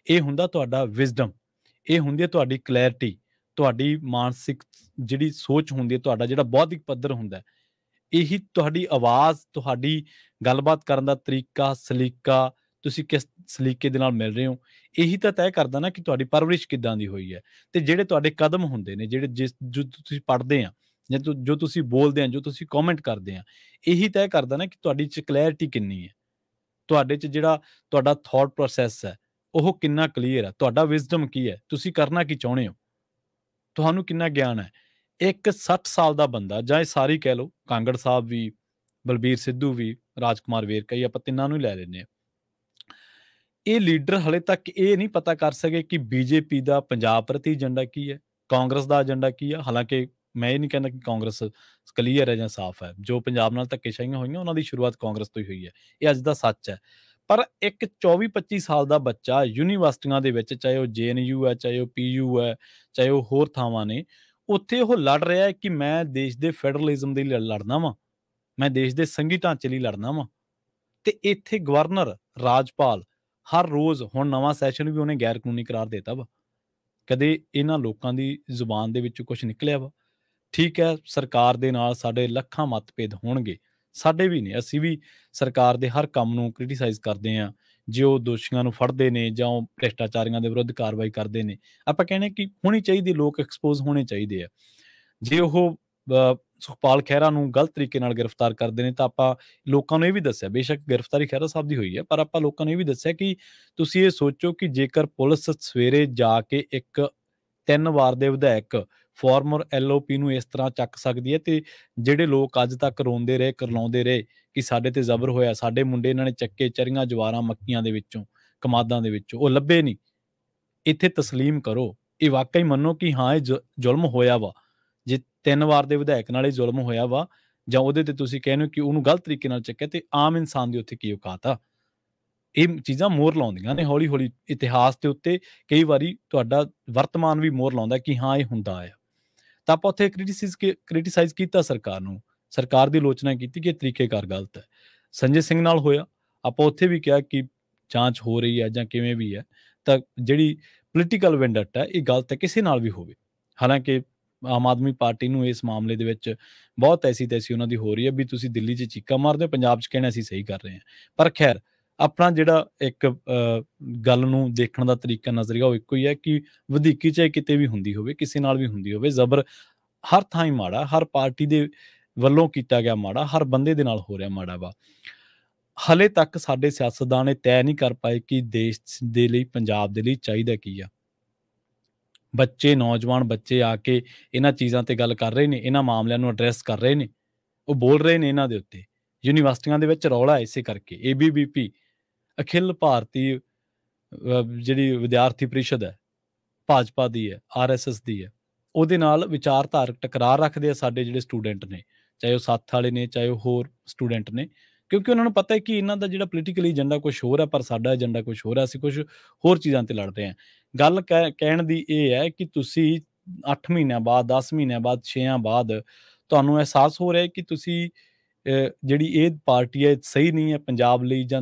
ਇਹ ਹੁੰਦਾ ਤੁਹਾਡਾ ਵਿਜ਼ਡਮ, ਇਹ ਹੁੰਦੀ ਹੈ ਤੁਹਾਡੀ ਕਲੈਰਿਟੀ, ਤੁਹਾਡੀ ਮਾਨਸਿਕ ਜਿਹੜੀ ਸੋਚ ਹੁੰਦੀ ਹੈ, ਤੁਹਾਡਾ ਜਿਹੜਾ ਬੌਧਿਕ ਪੱਧਰ ਹੁੰਦਾ, ਇਹੀ ਤੁਹਾਡੀ ਆਵਾਜ਼, ਤੁਹਾਡੀ ਗੱਲਬਾਤ ਕਰਨ ਦਾ ਤਰੀਕਾ, ਸਲੀਕਾ, ਤੁਸੀਂ ਕਿਸ ਸਲੀਕੇ ਦੇ ਨਾਲ ਮਿਲ ਰਹੇ ਹੋ, ਇਹੀ ਤਾਂ ਤੈਅ ਕਰਦਾ ਨਾ ਕਿ ਤੁਹਾਡੀ ਪਰਵਰਿਸ਼ ਕਿੱਦਾਂ ਦੀ ਹੋਈ ਹੈ। ਤੇ ਜਿਹੜੇ ਤੁਹਾਡੇ ਕਦਮ ਹੁੰਦੇ ਨੇ, ਜਿਹੜੇ ਜੋ ਤੁਸੀਂ ਪੜ੍ਹਦੇ ਆ ਜਾਂ ਜੋ ਤੁਸੀਂ ਬੋਲਦੇ ਆ, ਜੋ ਤੁਸੀਂ ਕਮੈਂਟ ਕਰਦੇ ਆ, ਇਹੀ ਤੈਅ ਕਰਦਾ ਨਾ ਕਿ ਤੁਹਾਡੀ 'ਚ ਕਲੈਰਿਟੀ ਕਿੰਨੀ ਹੈ, ਤੁਹਾਡੇ 'ਚ ਜਿਹੜਾ ਤੁਹਾਡਾ ਥਾਟ ਪ੍ਰੋਸੈਸ ਹੈ ਉਹ ਕਿੰਨਾ ਕਲੀਅਰ ਹੈ, ਤੁਹਾਡਾ ਵਿਜ਼ਡਮ ਕੀ ਹੈ, ਤੁਸੀਂ ਕਰਨਾ ਕੀ ਚਾਹੁੰਦੇ ਹੋ, ਤੁਹਾਨੂੰ ਕਿੰਨਾ ਗਿਆਨ ਹੈ। ਇੱਕ 60 ਸਾਲ ਦਾ ਬੰਦਾ, ਜਾਂ ਇਹ ਸਾਰੀ ਕਹਿ ਲਓ, ਕਾਂਗੜ ਸਾਹਿਬ ਵੀ, ਬਲਬੀਰ ਸਿੱਧੂ ਵੀ, ਰਾਜਕੁਮਾਰ ਵੇਰਕਾ ਹੀ, ਆਪਾਂ ਤਿੰਨਾਂ ਨੂੰ ਹੀ ਲੈ ਲੈਂਦੇ ਹਾਂ, ਇਹ ਲੀਡਰ ਹਲੇ ਤੱਕ ਇਹ ਨਹੀਂ ਪਤਾ ਕਰ ਸਕੇ ਕਿ ਬੀਜੇਪੀ ਦਾ ਪੰਜਾਬ ਪ੍ਰਤੀ ਏਜੰਡਾ ਕੀ ਹੈ, ਕਾਂਗਰਸ ਦਾ ਏਜੰਡਾ ਕੀ ਹੈ। ਹਾਲਾਂਕਿ ਮੈਂ ਇਹ ਨਹੀਂ ਕਹਿੰਦਾ ਕਿ ਕਾਂਗਰਸ ਕਲੀਅਰ ਹੈ ਜਾਂ ਸਾਫ਼ ਹੈ, ਜੋ ਪੰਜਾਬ ਨਾਲ ਧੱਕੇਸ਼ਾਹੀਆਂ ਹੋਈਆਂ ਉਹਨਾਂ ਦੀ ਸ਼ੁਰੂਆਤ ਕਾਂਗਰਸ ਤੋਂ ਹੀ ਹੋਈ ਹੈ, ਇਹ ਅੱਜ ਦਾ ਸੱਚ ਹੈ। ਪਰ ਇੱਕ 24-25 ਸਾਲ ਦਾ ਬੱਚਾ ਯੂਨੀਵਰਸਿਟੀਆਂ ਦੇ ਵਿੱਚ, ਚਾਹੇ ਉਹ JNU ਹੈ, ਚਾਹੇ ਉਹ PU ਹੈ, ਚਾਹੇ ਉਹ ਹੋਰ ਥਾਵਾਂ ਨੇ, ਉੱਥੇ ਉਹ ਲੜ ਰਿਹਾ ਹੈ ਕਿ ਮੈਂ ਦੇਸ਼ ਦੇ ਫੈਡਰਲਿਜ਼ਮ ਦੇ ਲਈ ਲੜਨਾ ਵਾਂ, ਮੈਂ ਦੇਸ਼ ਦੇ ਸੰਘੀ ਢਾਂਚੇ ਲਈ ਲੜਨਾ ਵਾਂ। ਤੇ ਇੱਥੇ ਗਵਰਨਰ, ਰਾਜਪਾਲ ਹਰ ਰੋਜ਼, ਹੁਣ ਨਵਾਂ ਸੈਸ਼ਨ ਵੀ ਉਹਨੇ ਗੈਰ ਕਾਨੂੰਨੀ ਕਰਾਰ ਦਿੱਤਾ ਵਾ। ਕਦੇ ਇਹਨਾਂ ਲੋਕਾਂ ਦੀ ਜ਼ੁਬਾਨ ਦੇ ਵਿੱਚੋਂ ਕੁਝ ਨਿਕਲਿਆ ਵਾ? ਠੀਕ ਹੈ, ਸਰਕਾਰ ਦੇ ਨਾਲ ਸਾਡੇ ਲੱਖਾਂ ਮਤਭੇਦ ਹੋਣਗੇ, ਸਾਡੇ ਵੀ ਨੇ, ਅਸੀਂ ਵੀ ਸਰਕਾਰ ਦੇ ਹਰ ਕੰਮ ਨੂੰ ਕ੍ਰਿਟੀਸਾਈਜ਼ ਕਰਦੇ ਹਾਂ। ਜੇ ਉਹ ਦੋਸ਼ੀਆਂ ਨੂੰ ਫੜਦੇ ਨੇ ਜਾਂ ਉਹ ਭ੍ਰਿਸ਼ਟਾਚਾਰੀਆਂ ਦੇ ਵਿਰੁੱਧ ਕਾਰਵਾਈ ਕਰਦੇ ਨੇ, ਆਪਾਂ ਕਹਿੰਦੇ ਕਿ ਹੋਣੀ ਚਾਹੀਦੀ, ਲੋਕ ਐਕਸਪੋਜ਼ ਹੋਣੇ ਚਾਹੀਦੇ ਆ। ਜੇ ਉਹ ਸੁਖਪਾਲ ਖਹਿਰਾ ਨੂੰ ਗਲਤ ਤਰੀਕੇ ਨਾਲ ਗ੍ਰਿਫਤਾਰ ਕਰਦੇ ਨੇ ਤਾਂ ਆਪਾਂ ਲੋਕਾਂ ਨੂੰ ਇਹ ਵੀ ਦੱਸਿਆ, ਬੇਸ਼ੱਕ ਗ੍ਰਿਫਤਾਰੀ ਖਹਿਰਾ ਸਾਹਿਬ ਦੀ ਹੋਈ ਹੈ, ਪਰ ਆਪਾਂ ਲੋਕਾਂ ਨੂੰ ਇਹ ਵੀ ਦੱਸਿਆ ਕਿ ਤੁਸੀਂ ਇਹ ਸੋਚੋ ਕਿ ਜੇਕਰ ਪੁਲਿਸ ਸਵੇਰੇ ਜਾ ਕੇ ਇੱਕ 3 ਵਾਰ ਦੇ ਵਿਧਾਇਕ ਫਾਰਮਰ LOP ਨੂੰ ਇਸ ਤਰ੍ਹਾਂ ਚੱਕ ਸਕਦੀ ਹੈ, ਤੇ ਜਿਹੜੇ ਲੋਕ ਅੱਜ ਤੱਕ ਰੋਂਦੇ ਰਹੇ, ਕਰਲਾਉਂਦੇ ਰਹੇ ਕਿ ਸਾਡੇ ਤੇ ਜ਼ਬਰ ਹੋਇਆ, ਸਾਡੇ ਮੁੰਡੇ ਇਹਨਾਂ ਨੇ ਚੱਕੇ ਚਰੀਆਂ, ਜਵਾਰਾਂ, ਮੱਕੀਆਂ ਦੇ ਵਿੱਚੋਂ, ਕਮਾਦਾਂ ਦੇ ਵਿੱਚੋਂ, ਉਹ ਲੱਭੇ ਨਹੀਂ, ਇੱਥੇ ਤਸਲੀਮ ਕਰੋ, ਇਹ ਵਾਕਈ ਮੰਨੋ ਕਿ ਹਾਂ ਇਹ ਜ਼ੁਲਮ ਹੋਇਆ ਵਾ। ਜੇ 3 ਵਾਰ ਦੇ ਵਿਧਾਇਕ ਨਾਲ ਇਹ ਜ਼ੁਲਮ ਹੋਇਆ ਵਾ ਜਾਂ ਉਹਦੇ ਤੇ ਤੁਸੀਂ ਕਹਿੰਦੇ ਹੋ ਕਿ ਉਹਨੂੰ ਗਲਤ ਤਰੀਕੇ ਨਾਲ ਚੱਕਿਆ, ਤੇ ਆਮ ਇਨਸਾਨ ਦੀ ਉੱਥੇ ਕੀ ਔਕਾਤ ਆ। ਇਹ ਚੀਜ਼ਾਂ ਮੋਹਰ ਲਾਉਂਦੀਆਂ ਨੇ ਹੌਲੀ ਹੌਲੀ ਇਤਿਹਾਸ ਦੇ ਉੱਤੇ, ਕਈ ਵਾਰੀ ਤੁਹਾਡਾ ਵਰਤਮਾਨ ਵੀ ਮੋਹਰ ਲਾਉਂਦਾ ਕਿ ਹਾਂ ਇਹ ਹੁੰਦਾ ਆ। ਤਾਂ ਆਪਾਂ ਉੱਥੇ ਕ੍ਰਿਟੀਸਾਈਜ਼ ਕੀਤਾ ਸਰਕਾਰ ਨੂੰ, ਸਰਕਾਰ ਦੀ ਆਲੋਚਨਾ ਕੀਤੀ ਕਿ ਇਹ ਤਰੀਕੇਕਾਰ ਗਲਤ ਹੈ। ਸੰਜੇ ਸਿੰਘ ਨਾਲ ਹੋਇਆ, ਆਪਾਂ ਉੱਥੇ ਵੀ ਕਿਹਾ ਕਿ ਜਾਂਚ ਹੋ ਰਹੀ ਹੈ ਜਾਂ ਕਿਵੇਂ ਵੀ ਹੈ, ਤਾਂ ਜਿਹੜੀ ਪੋਲੀਟੀਕਲ ਵੈਂਡਟ ਹੈ ਇਹ ਗਲਤ ਹੈ, ਕਿਸੇ ਨਾਲ ਵੀ ਹੋਵੇ। ਹਾਲਾਂਕਿ ਆਮ ਆਦਮੀ ਪਾਰਟੀ ਨੂੰ ਇਸ ਮਾਮਲੇ ਦੇ ਵਿੱਚ ਬਹੁਤ ਐਸੀ ਤੈਸੀ ਉਹਨਾਂ ਦੀ ਹੋ ਰਹੀ ਹੈ ਵੀ ਤੁਸੀਂ ਦਿੱਲੀ 'ਚ ਚੀਕਾਂ ਮਾਰਦੇ ਹੋ, ਪੰਜਾਬ 'ਚ ਕਹਿਣਾ ਅਸੀਂ ਸਹੀ ਕਰ ਰਹੇ ਹਾਂ। ਪਰ ਖੈਰ ਆਪਣਾ ਜਿਹੜਾ ਇੱਕ ਗੱਲ ਨੂੰ ਦੇਖਣ ਦਾ ਤਰੀਕਾ ਨਜ਼ਰੀਆ ਉਹ ਇੱਕੋ ਹੀ ਹੈ ਕਿ ਵਧੀਕੀ ਚਾਹੇ ਕਿਤੇ ਵੀ ਹੁੰਦੀ ਹੋਵੇ, ਕਿਸੇ ਨਾਲ ਵੀ ਹੁੰਦੀ ਹੋਵੇ, ਜ਼ਬਰ ਹਰ ਥਾਂ ਹੀ ਮਾੜਾ, ਹਰ ਪਾਰਟੀ ਦੇ ਵੱਲੋਂ ਕੀਤਾ ਗਿਆ ਮਾੜਾ, ਹਰ ਬੰਦੇ ਦੇ ਨਾਲ ਹੋ ਰਿਹਾ ਮਾੜਾ ਵਾ। ਹਲੇ ਤੱਕ ਸਾਡੇ ਸਿਆਸਤਦਾਨ ਇਹ ਤੈਅ ਨਹੀਂ ਕਰ ਪਾਏ ਕਿ ਦੇਸ਼ ਦੇ ਲਈ, ਪੰਜਾਬ ਦੇ ਲਈ ਚਾਹੀਦਾ ਕੀ ਆ। ਬੱਚੇ, ਨੌਜਵਾਨ ਬੱਚੇ ਆ ਕੇ ਇਹਨਾਂ ਚੀਜ਼ਾਂ ਤੇ ਗੱਲ ਕਰ ਰਹੇ ਨੇ, ਇਹਨਾਂ ਮਾਮਲਿਆਂ ਨੂੰ ਐਡਰੈਸ ਕਰ ਰਹੇ ਨੇ, ਉਹ ਬੋਲ ਰਹੇ ਨੇ ਇਹਨਾਂ ਦੇ ਉੱਤੇ। ਯੂਨੀਵਰਸਿਟੀਆਂ ਦੇ ਵਿੱਚ ਰੌਲਾ ਇਸੇ ਕਰਕੇ ABVP ਅਖਿਲ ਭਾਰਤੀ ਜਿਹੜੀ ਵਿਦਿਆਰਥੀ ਪ੍ਰੀਸ਼ਦ ਹੈ, ਭਾਜਪਾ ਦੀ ਹੈ, RSS ਦੀ ਹੈ, ਉਹਦੇ ਨਾਲ ਵਿਚਾਰਧਾਰਕ ਟਕਰਾਰ ਰੱਖਦੇ ਆ ਸਾਡੇ ਜਿਹੜੇ ਸਟੂਡੈਂਟ ਨੇ, ਚਾਹੇ ਉਹ ਸੱਥ ਵਾਲੇ ਨੇ, ਚਾਹੇ ਉਹ ਹੋਰ ਸਟੂਡੈਂਟ ਨੇ, ਕਿਉਂਕਿ ਉਹਨਾਂ ਨੂੰ ਪਤਾ ਹੈ ਕਿ ਇਹਨਾਂ ਦਾ ਜਿਹੜਾ ਪੋਲੀਟੀਕਲੀ ਏਜੰਡਾ ਕੁਛ ਹੋਰ ਹੈ, ਪਰ ਸਾਡਾ ਏਜੰਡਾ ਕੁਛ ਹੋਰ ਹੈ, ਅਸੀਂ ਕੁਛ ਹੋਰ ਚੀਜ਼ਾਂ ਤੇ ਲੜ ਰਹੇ ਹਾਂ। ਗੱਲ ਕਹਿਣ ਦੀ ਇਹ ਹੈ ਕਿ ਤੁਸੀਂ 8 ਮਹੀਨਿਆਂ ਬਾਅਦ, 10 ਮਹੀਨਿਆਂ ਬਾਅਦ, 6 ਬਾਅਦ ਤੁਹਾਨੂੰ ਅਹਿਸਾਸ ਹੋ ਰਿਹਾ ਕਿ ਤੁਸੀਂ ਜਿਹੜੀ ਇਹ ਪਾਰਟੀ ਹੈ ਸਹੀ ਨਹੀਂ ਹੈ ਪੰਜਾਬ ਲਈ, ਜਾਂ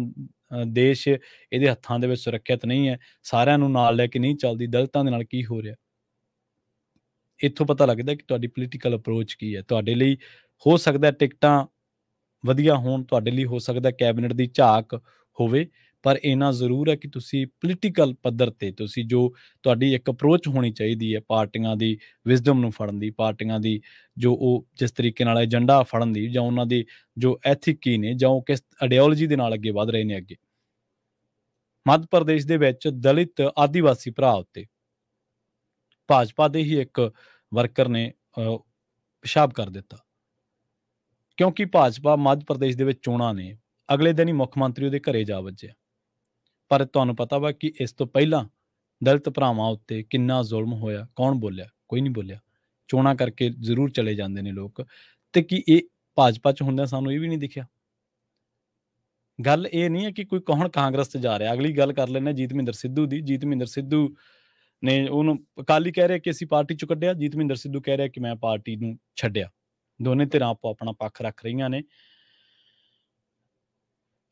ਦੇਸ਼ ਇਹਦੇ ਹੱਥਾਂ ਦੇ ਵਿੱਚ ਸੁਰੱਖਿਅਤ ਨਹੀਂ ਹੈ, ਸਾਰਿਆਂ ਨੂੰ ਨਾਲ ਲੈ ਕੇ ਨਹੀਂ ਚੱਲਦੀ, ਦਲਿਤਾਂ ਦੇ ਨਾਲ ਕੀ ਹੋ ਰਿਹਾ। ਇੱਥੋਂ ਪਤਾ ਲੱਗਦਾ ਕਿ ਤੁਹਾਡੀ ਪੋਲੀਟੀਕਲ ਅਪਰੋਚ ਕੀ ਹੈ। ਤੁਹਾਡੇ ਲਈ ਹੋ ਸਕਦਾ ਟਿਕਟਾਂ ਵਧੀਆ ਹੋਣ, ਤੁਹਾਡੇ ਲਈ ਹੋ ਸਕਦਾ ਕੈਬਨਿਟ ਦੀ ਝਾਕ ਹੋਵੇ, ਪਰ ਇੰਨਾ ਜ਼ਰੂਰ ਹੈ ਕਿ ਤੁਸੀਂ ਪੋਲੀਟੀਕਲ ਪੱਧਰ ਤੇ ਤੁਸੀਂ ਜੋ ਤੁਹਾਡੀ ਇੱਕ ਅਪਰੋਚ ਹੋਣੀ ਚਾਹੀਦੀ ਹੈ ਪਾਰਟੀਆਂ ਦੀ ਵਿਜ਼ਡਮ ਨੂੰ ਫੜਨ ਦੀ, ਪਾਰਟੀਆਂ ਦੀ ਜੋ ਉਹ ਜਿਸ ਤਰੀਕੇ ਨਾਲ ਏਜੰਡਾ ਫੜਨ ਦੀ, ਜਾਂ ਉਹਨਾਂ ਦੀ ਜੋ ਐਥਿਕ ਕੀ ਨੇ, ਜਾਂ ਉਹ ਕਿਸ ਆਈਡੀਓਲੋਜੀ ਦੇ ਨਾਲ ਅੱਗੇ ਵਧ ਰਹੇ ਨੇ। ਅੱਗੇ ਮੱਧ ਪ੍ਰਦੇਸ਼ ਦੇ ਵਿੱਚ ਦਲਿਤ ਆਦੀਵਾਸੀ ਭਰਾ ਉੱਤੇ ਭਾਜਪਾ ਦੇ ਹੀ ਇੱਕ ਵਰਕਰ ਨੇ ਪਿਸ਼ਾਬ ਕਰ ਦਿੱਤਾ, ਕਿਉਂਕਿ ਭਾਜਪਾ ਮੱਧ ਪ੍ਰਦੇਸ਼ ਦੇ ਵਿੱਚ ਚੋਣਾਂ ਨੇ, ਅਗਲੇ ਦਿਨ ਹੀ ਮੁੱਖ ਮੰਤਰੀ ਉਹਦੇ ਘਰੇ ਜਾ ਵੱਜਿਆ। ਪਰ ਤੁਹਾਨੂੰ ਪਤਾ ਵਾ ਕਿ ਇਸ ਤੋਂ ਪਹਿਲਾਂ ਦਲਿਤ ਭਰਾਵਾਂ ਉੱਤੇ ਕਿੰਨਾ ਜ਼ੁਲਮ ਹੋਇਆ, ਕੌਣ ਬੋਲਿਆ? ਕੋਈ ਨਹੀਂ ਬੋਲਿਆ। ਚੋਣਾਂ ਕਰਕੇ ਜ਼ਰੂਰ ਚਲੇ ਜਾਂਦੇ ਨੇ ਲੋਕ, ਤੇ ਕੀ ਇਹ ਭਾਜਪਾ 'ਚ ਹੁੰਦਿਆਂ ਸਾਨੂੰ ਇਹ ਵੀ ਨਹੀਂ ਦਿਖਿਆ? ਗੱਲ ਇਹ ਨਹੀਂ ਹੈ ਕਿ ਕੋਈ ਕੌਣ ਕਾਂਗਰਸ 'ਚ ਜਾ ਰਿਹਾ। ਅਗਲੀ ਗੱਲ ਕਰ ਲੈਂਦੇ ਜੀਤ ਮਹਿੰਦਰ ਸਿੱਧੂ ਦੀ। ਜੀਤ ਮਹਿੰਦਰ ਸਿੱਧੂ ਨੇ ਉਹਨੂੰ, ਅਕਾਲੀ ਕਹਿ ਰਿਹਾ ਕਿ ਅਸੀਂ ਪਾਰਟੀ 'ਚੋਂ ਕੱਢਿਆ, ਜੀਤ ਮਹਿੰਦਰ ਸਿੱਧੂ ਕਹਿ ਰਿਹਾ ਕਿ ਮੈਂ ਪਾਰਟੀ ਨੂੰ ਛੱਡਿਆ। ਦੋਨੇ ਧਿਰਾਂ ਆਪੋ ਆਪਣਾ ਪੱਖ ਰੱਖ ਰਹੀਆਂ ਨੇ।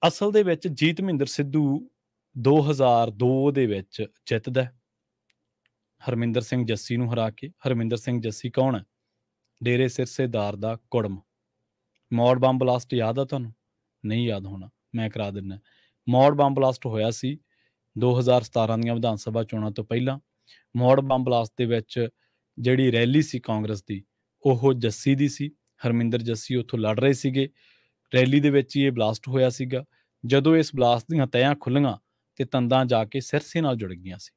ਅਸਲ ਦੇ ਵਿੱਚ ਜੀਤ ਮਹਿੰਦਰ ਸਿੱਧੂ 2002 ਦੇ ਵਿੱਚ ਜਿੱਤਦਾ ਹਰਮਿੰਦਰ ਸਿੰਘ ਜੱਸੀ ਨੂੰ ਹਰਾ ਕੇ। ਹਰਮਿੰਦਰ ਸਿੰਘ ਜੱਸੀ ਕੌਣ ਹੈ? ਡੇਰੇ ਸਿਰਸੇਦਾਰ ਦਾ ਕੁੜਮ। ਮੌੜ ਬੰਬ ਬਲਾਸਟ ਯਾਦ ਆ ਤੁਹਾਨੂੰ? ਨਹੀਂ ਯਾਦ ਹੋਣਾ, ਮੈਂ ਕਰਾ ਦਿੰਦਾ। ਮੌੜ ਬੰਬ ਬਲਾਸਟ ਹੋਇਆ ਸੀ 2017 ਦੀਆਂ ਵਿਧਾਨ ਸਭਾ ਚੋਣਾਂ ਤੋਂ ਪਹਿਲਾਂ। ਮੌੜ ਬੰਬ ਬਲਾਸਟ ਦੇ ਵਿੱਚ ਜਿਹੜੀ ਰੈਲੀ ਸੀ ਕਾਂਗਰਸ ਦੀ, ਉਹ ਜੱਸੀ ਦੀ ਸੀ। ਹਰਮਿੰਦਰ ਜੱਸੀ ਉੱਥੋਂ ਲੜ ਰਹੇ ਸੀਗੇ। ਰੈਲੀ ਦੇ ਵਿੱਚ ਹੀ ਇਹ ਬਲਾਸਟ ਹੋਇਆ ਸੀਗਾ। ਜਦੋਂ ਇਸ ਬਲਾਸਟ ਦੀਆਂ ਤਹਿਆਂ ਖੁੱਲੀਆਂ ਤੇ ਤੰਦਾਂ ਜਾ ਕੇ ਸਿਰਸੇ ਨਾਲ ਜੁੜ ਗਈਆਂ ਸੀ,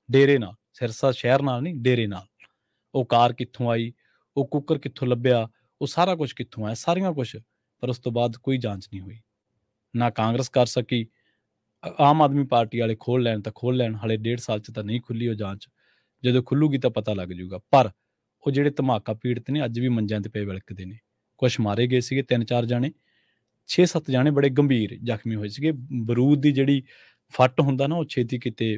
ਡੇਰੇ ਨਾਲ। ਸਿਰਸਾ ਸ਼ਹਿਰ ਨਾਲ ਨਹੀਂ, ਡੇਰੇ ਨਾਲ। ਉਹ ਕਾਰ ਕਿੱਥੋਂ ਆਈ, ਉਹ ਕੁੱਕਰ ਕਿੱਥੋਂ ਲੱਭਿਆ, ਉਹ ਸਾਰਾ ਕੁਝ ਕਿੱਥੋਂ ਆਇਆ, ਸਾਰੀਆਂ ਕੁਝ। ਪਰ ਉਸ ਤੋਂ ਬਾਅਦ ਕੋਈ ਜਾਂਚ ਨਹੀਂ ਹੋਈ, ਨਾ ਕਾਂਗਰਸ ਕਰ ਸਕੀ। ਆਮ ਆਦਮੀ ਪਾਰਟੀ ਵਾਲੇ ਖੋਲ ਲੈਣ ਤਾਂ ਖੋਲ ਲੈਣ, ਹਾਲੇ 1.5 ਸਾਲ 'ਚ ਤਾਂ ਨਹੀਂ ਖੁੱਲੀ ਉਹ ਜਾਂਚ। ਜਦੋਂ ਖੁੱਲੂਗੀ ਤਾਂ ਪਤਾ ਲੱਗ ਜੂਗਾ। ਪਰ ਉਹ ਜਿਹੜੇ ਧਮਾਕਾ ਪੀੜਤ ਨੇ ਅੱਜ ਵੀ ਮੰਜਿਆਂ ਤੇ ਪਏ ਵਿਲਕਦੇ ਨੇ। ਕੁਛ ਮਾਰੇ ਗਏ ਸੀਗੇ 3-4 ਜਾਣੇ, 6-7 ਜਾਣੇ ਬੜੇ ਗੰਭੀਰ ਜ਼ਖਮੀ ਹੋਏ ਸੀਗੇ। ਬਰੂਦ ਦੀ ਜਿਹੜੀ ਫੱਟ ਹੁੰਦਾ ਨਾ, ਉਹ ਛੇਤੀ ਕਿਤੇ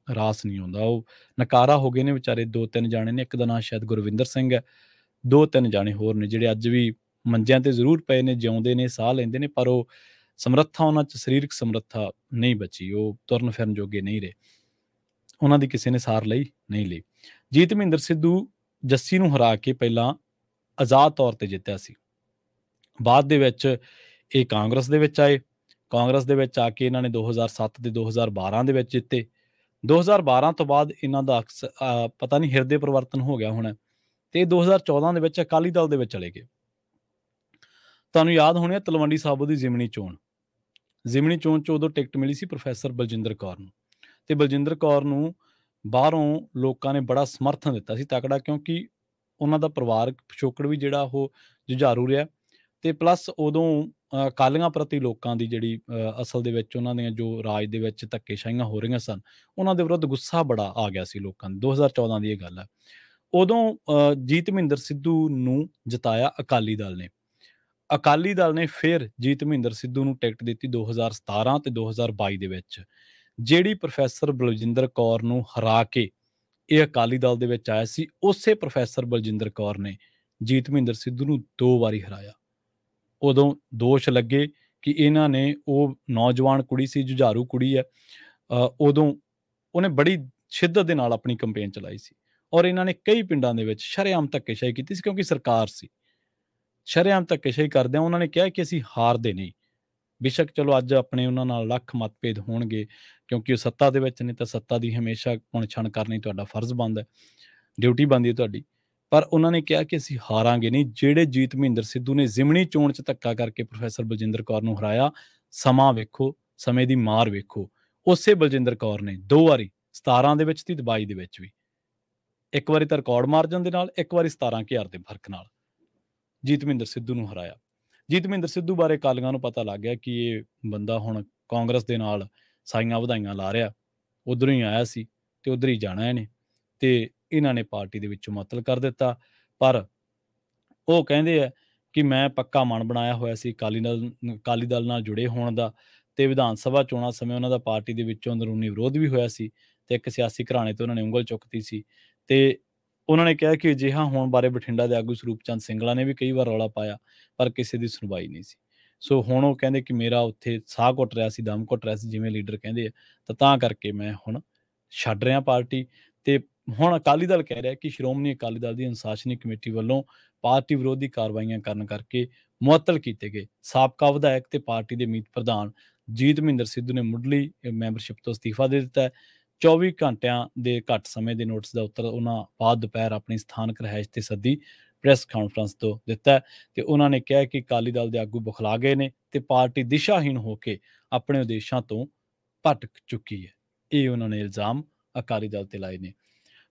ਰਾਸ ਨਹੀਂ ਹੁੰਦਾ, ਉਹ ਨਕਾਰਾ ਹੋ ਗਏ ਨੇ ਵਿਚਾਰੇ। 2-3 ਜਾਣੇ ਨੇ, ਇੱਕ ਦਾ ਨਾਂ ਸ਼ਾਇਦ ਗੁਰਵਿੰਦਰ ਸਿੰਘ ਹੈ, 2-3 ਜਾਣੇ ਹੋਰ ਨੇ ਜਿਹੜੇ ਅੱਜ ਵੀ ਮੰਜਿਆਂ ਤੇ ਜ਼ਰੂਰ ਪਏ ਨੇ, ਜਿਉਂਦੇ ਨੇ, ਸਾਹ ਲੈਂਦੇ ਨੇ, ਪਰ ਉਹ ਸਮਰੱਥਾ ਉਹਨਾਂ 'ਚ, ਸਰੀਰਕ ਸਮਰੱਥਾ ਨਹੀਂ ਬਚੀ। ਉਹ ਤੁਰਨ ਫਿਰਨ ਜੋਗੇ ਨਹੀਂ ਰਹੇ, ਉਹਨਾਂ ਦੀ ਕਿਸੇ ਨੇ ਸਾਰ ਲਈ ਨਹੀਂ ਲਈ। ਜੀਤ ਮਹਿੰਦਰ ਸਿੱਧੂ ਜੱਸੀ ਨੂੰ ਹਰਾ ਕੇ ਪਹਿਲਾਂ ਆਜ਼ਾਦ ਤੌਰ ਤੇ ਜਿੱਤਿਆ ਸੀ। ਬਾਅਦ ਦੇ ਵਿੱਚ ਇਹ ਕਾਂਗਰਸ ਦੇ ਵਿੱਚ ਆਏ। ਕਾਂਗਰਸ ਦੇ ਵਿੱਚ ਆ ਕੇ ਇਹਨਾਂ ਨੇ 2007 ਤੇ 2012 ਦੇ ਵਿੱਚ ਜਿੱਤੇ। 2012 ਤੋਂ ਬਾਅਦ ਇਹਨਾਂ ਦਾ ਪਤਾ ਨਹੀਂ ਹਿਰਦੇ ਪਰਿਵਰਤਨ ਹੋ ਗਿਆ ਹੋਣਾ, ਤੇ 2014 ਦੇ ਵਿੱਚ ਅਕਾਲੀ ਦਲ ਦੇ ਵਿੱਚ ਚਲੇ ਗਏ। ਤੁਹਾਨੂੰ ਯਾਦ ਹੋਣੀ ਹੈ ਤਲਵੰਡੀ ਸਾਬੋ ਦੀ ਜ਼ਿਮਨੀ ਚੋਣ। ਜ਼ਿਮਨੀ ਚੋਣ 'ਚ ਉਦੋਂ ਟਿਕਟ ਮਿਲੀ ਸੀ ਪ੍ਰੋਫੈਸਰ ਬਲਜਿੰਦਰ ਕੌਰ ਨੂੰ, ਤੇ ਬਲਜਿੰਦਰ ਕੌਰ ਨੂੰ ਬਾਹਰੋਂ ਲੋਕਾਂ ਨੇ ਬੜਾ ਸਮਰਥਨ ਦਿੱਤਾ ਸੀ ਤਕੜਾ, ਕਿਉਂਕਿ ਉਹਨਾਂ ਦਾ ਪਰਿਵਾਰਕ ਪਿਛੋਕੜ ਵੀ ਜਿਹੜਾ ਉਹ ਜੁਝਾਰੂ ਰਿਹਾ, ਤੇ ਪਲੱਸ ਉਦੋਂ ਅਕਾਲੀਆਂ ਪ੍ਰਤੀ ਲੋਕਾਂ ਦੀ ਜਿਹੜੀ ਅਸਲ ਦੇ ਵਿੱਚ ਉਹਨਾਂ ਦੀਆਂ ਜੋ ਰਾਜ ਦੇ ਵਿੱਚ ਧੱਕੇਸ਼ਾਹੀਆਂ ਹੋ ਰਹੀਆਂ ਸਨ, ਉਹਨਾਂ ਦੇ ਵਿਰੁੱਧ ਗੁੱਸਾ ਬੜਾ ਆ ਗਿਆ ਸੀ ਲੋਕਾਂ ਨੂੰ। 2014 ਦੀ ਇਹ ਗੱਲ ਹੈ। ਉਦੋਂ ਜੀਤ ਮਹਿੰਦਰ ਸਿੱਧੂ ਨੂੰ ਜਿਤਾਇਆ ਅਕਾਲੀ ਦਲ ਨੇ। ਅਕਾਲੀ ਦਲ ਨੇ ਫਿਰ ਜੀਤ ਮਹਿੰਦਰ ਸਿੱਧੂ ਨੂੰ ਟਿਕਟ ਦਿੱਤੀ 2017 ਤੇ 2022 ਦੇ ਵਿੱਚ। ਜਿਹੜੀ ਪ੍ਰੋਫੈਸਰ ਬਲਜਿੰਦਰ ਕੌਰ ਨੂੰ ਹਰਾ ਕੇ ਇਹ ਅਕਾਲੀ ਦਲ ਦੇ ਵਿੱਚ ਆਇਆ ਸੀ, ਉਸੇ ਪ੍ਰੋਫੈਸਰ ਬਲਜਿੰਦਰ ਕੌਰ ਨੇ ਜੀਤ ਮਹਿੰਦਰ ਸਿੱਧੂ ਨੂੰ 2 ਵਾਰੀ ਹਰਾਇਆ। ਉਦੋਂ ਦੋਸ਼ ਲੱਗੇ ਕਿ ਇਹਨਾਂ ਨੇ, ਉਹ ਨੌਜਵਾਨ ਕੁੜੀ ਸੀ, ਜੁਝਾਰੂ ਕੁੜੀ ਹੈ, ਉਦੋਂ ਉਹਨੇ ਬੜੀ ਸ਼ਿੱਦਤ ਦੇ ਨਾਲ ਆਪਣੀ ਕੰਪੇਨ ਚਲਾਈ ਸੀ। ਔਰ ਇਹਨਾਂ ਨੇ ਕਈ ਪਿੰਡਾਂ ਦੇ ਵਿੱਚ ਸ਼ਰੇਆਮ ਧੱਕੇਸ਼ਾਹੀ ਕੀਤੀ ਸੀ, ਕਿਉਂਕਿ ਸਰਕਾਰ ਸੀ। ਸ਼ਰੇਆਮ ਧੱਕੇਸ਼ਾਹੀ ਕਰਦਿਆਂ ਉਹਨਾਂ ਨੇ ਕਿਹਾ ਕਿ ਅਸੀਂ ਹਾਰਦੇ ਨਹੀਂ। ਬੇਸ਼ੱਕ ਚਲੋ ਅੱਜ ਆਪਣੇ ਉਹਨਾਂ ਨਾਲ ਲੱਖ ਮਤਭੇਦ ਹੋਣਗੇ, ਕਿਉਂਕਿ ਉਹ ਸੱਤਾ ਦੇ ਵਿੱਚ ਨੇ, ਤਾਂ ਸੱਤਾ ਦੀ ਹਮੇਸ਼ਾ ਪੁਣ-ਛਣ ਕਰਨੀ ਤੁਹਾਡਾ ਫਰਜ਼ ਬਣਦਾ, ਡਿਊਟੀ ਬਣਦੀ ਹੈ ਤੁਹਾਡੀ। ਪਰ ਉਹਨਾਂ ਨੇ ਕਿਹਾ ਕਿ ਅਸੀਂ ਹਾਰਾਂਗੇ ਨਹੀਂ। ਜਿਹੜੇ ਜੀਤ ਮਹਿੰਦਰ ਸਿੱਧੂ ਨੇ ਜ਼ਿਮਨੀ ਚੋਣ 'ਚ ਧੱਕਾ ਕਰਕੇ ਪ੍ਰੋਫੈਸਰ ਬਲਜਿੰਦਰ ਕੌਰ ਨੂੰ ਹਰਾਇਆ, ਸਮਾਂ ਵੇਖੋ, ਸਮੇਂ ਦੀ ਮਾਰ ਵੇਖੋ। ਉਸੇ ਬਲਜਿੰਦਰ ਕੌਰ ਨੇ 2 ਵਾਰੀ 17 ਦੇ ਵਿੱਚ ਤੇ 22 ਦੇ ਵਿੱਚ ਵੀ, ਇੱਕ ਵਾਰੀ ਤਾਂ ਰਿਕਾਰਡ ਮਾਰਜਨ ਦੇ ਨਾਲ, ਇੱਕ ਵਾਰੀ 17,000 ਦੇ ਫਰਕ ਨਾਲ ਜੀਤ ਮਹਿੰਦਰ ਸਿੱਧੂ ਨੂੰ ਹਰਾਇਆ। ਜੀਤ ਮਹਿੰਦਰ ਸਿੱਧੂ ਬਾਰੇ ਅਕਾਲੀਆਂ ਨੂੰ ਪਤਾ ਲੱਗ ਗਿਆ ਕਿ ਇਹ ਬੰਦਾ ਹੁਣ ਕਾਂਗਰਸ ਦੇ ਨਾਲ ਸਾਈਆਂ ਵਧਾਈਆਂ ਲਾ ਰਿਹਾ, ਉੱਧਰੋਂ ਹੀ ਆਇਆ ਸੀ ਤੇ ਉੱਧਰ ਹੀ ਜਾਣਾ ਇਹਨੇ, ਤੇ ਇਹਨਾਂ ਨੇ ਪਾਰਟੀ ਦੇ ਵਿੱਚੋਂ ਮੁਅੱਤਲ ਕਰ ਦਿੱਤਾ। ਪਰ ਉਹ ਕਹਿੰਦੇ ਆ ਕਿ ਮੈਂ ਪੱਕਾ ਮਨ ਬਣਾਇਆ ਹੋਇਆ ਸੀ ਅਕਾਲੀ ਦਲ ਨਾਲ ਜੁੜੇ ਹੋਣ ਦਾ, ਤੇ ਵਿਧਾਨ ਸਭਾ ਚੋਣਾਂ ਸਮੇਂ ਉਹਨਾਂ ਦਾ ਪਾਰਟੀ ਦੇ ਵਿੱਚੋਂ ਅੰਦਰੂਨੀ ਵਿਰੋਧ ਵੀ ਹੋਇਆ ਸੀ ਤੇ ਇੱਕ ਸਿਆਸੀ ਘਰਾਣੇ ਤੇ ਉਹਨਾਂ ਨੇ ਉਂਗਲ ਚੁੱਕਤੀ ਸੀ। ਤੇ ਉਹਨਾਂ ਨੇ ਕਿਹਾ ਕਿ ਅਜਿਹਾ ਹੋਣ ਬਾਰੇ ਬਠਿੰਡਾ ਦੇ ਆਗੂ ਸਰੂਪ ਚੰਦ ਸਿੰਗਲਾ ਨੇ ਵੀ ਕਈ ਵਾਰ ਰੌਲਾ ਪਾਇਆ, ਪਰ ਕਿਸੇ ਦੀ ਸੁਣਵਾਈ ਨਹੀਂ ਸੀ। ਸੋ ਹੁਣ ਉਹ ਕਹਿੰਦੇ ਕਿ ਮੇਰਾ ਉੱਥੇ ਸਾਹ ਘੁੱਟ ਰਿਹਾ ਸੀ, ਦਮ ਘੁੱਟ ਰਿਹਾ ਸੀ, ਜਿਵੇਂ ਲੀਡਰ ਕਹਿੰਦੇ ਆ, ਤਾਂ ਕਰਕੇ ਮੈਂ ਹੁਣ ਛੱਡ ਰਿਹਾ ਪਾਰਟੀ। ਤੇ ਹੁਣ ਅਕਾਲੀ ਦਲ ਕਹਿ ਰਿਹਾ ਕਿ ਸ਼੍ਰੋਮਣੀ ਅਕਾਲੀ ਦਲ ਦੀ ਅਨੁਸ਼ਾਸਨੀ ਕਮੇਟੀ ਵੱਲੋਂ ਪਾਰਟੀ ਵਿਰੋਧੀ ਕਾਰਵਾਈਆਂ ਕਰਨ ਕਰਕੇ ਮੁਅੱਤਲ ਕੀਤੇ ਗਏ ਸਾਬਕਾ ਵਿਧਾਇਕ ਤੇ ਪਾਰਟੀ ਦੇ ਮੀਤ ਪ੍ਰਧਾਨ ਜੀਤ ਮਹਿੰਦਰ ਸਿੱਧੂ ਨੇ ਮੁੱਢਲੀ ਮੈਂਬਰਸ਼ਿਪ ਤੋਂ ਅਸਤੀਫਾ ਦੇ ਦਿੱਤਾ ਹੈ। 24 ਘੰਟਿਆਂ ਦੇ ਘੱਟ ਸਮੇਂ ਦੇ ਨੋਟਿਸ ਦਾ ਉੱਤਰ ਉਹਨਾਂ ਬਾਅਦ ਦੁਪਹਿਰ ਆਪਣੀ ਸਥਾਨਕ ਰਿਹਾਇਸ਼ ਤੇ ਸੱਦੀ ਪ੍ਰੈਸ ਕਾਨਫਰੰਸ ਤੋਂ ਦਿੱਤਾ ਤੇ ਉਹਨਾਂ ਨੇ ਕਿਹਾ ਕਿ ਅਕਾਲੀ ਦਲ ਦੇ ਆਗੂ ਬੁਖਲਾ ਗਏ ਨੇ ਤੇ ਪਾਰਟੀ ਦਿਸ਼ਾਹੀਣ ਹੋ ਕੇ ਆਪਣੇ ਉਦੇਸ਼ਾਂ ਤੋਂ ਭਟਕ ਚੁੱਕੀ ਹੈ। ਇਹ ਉਹਨਾਂ ਨੇ ਇਲਜ਼ਾਮ ਅਕਾਲੀ ਦਲ ਤੇ ਲਾਏ ਨੇ।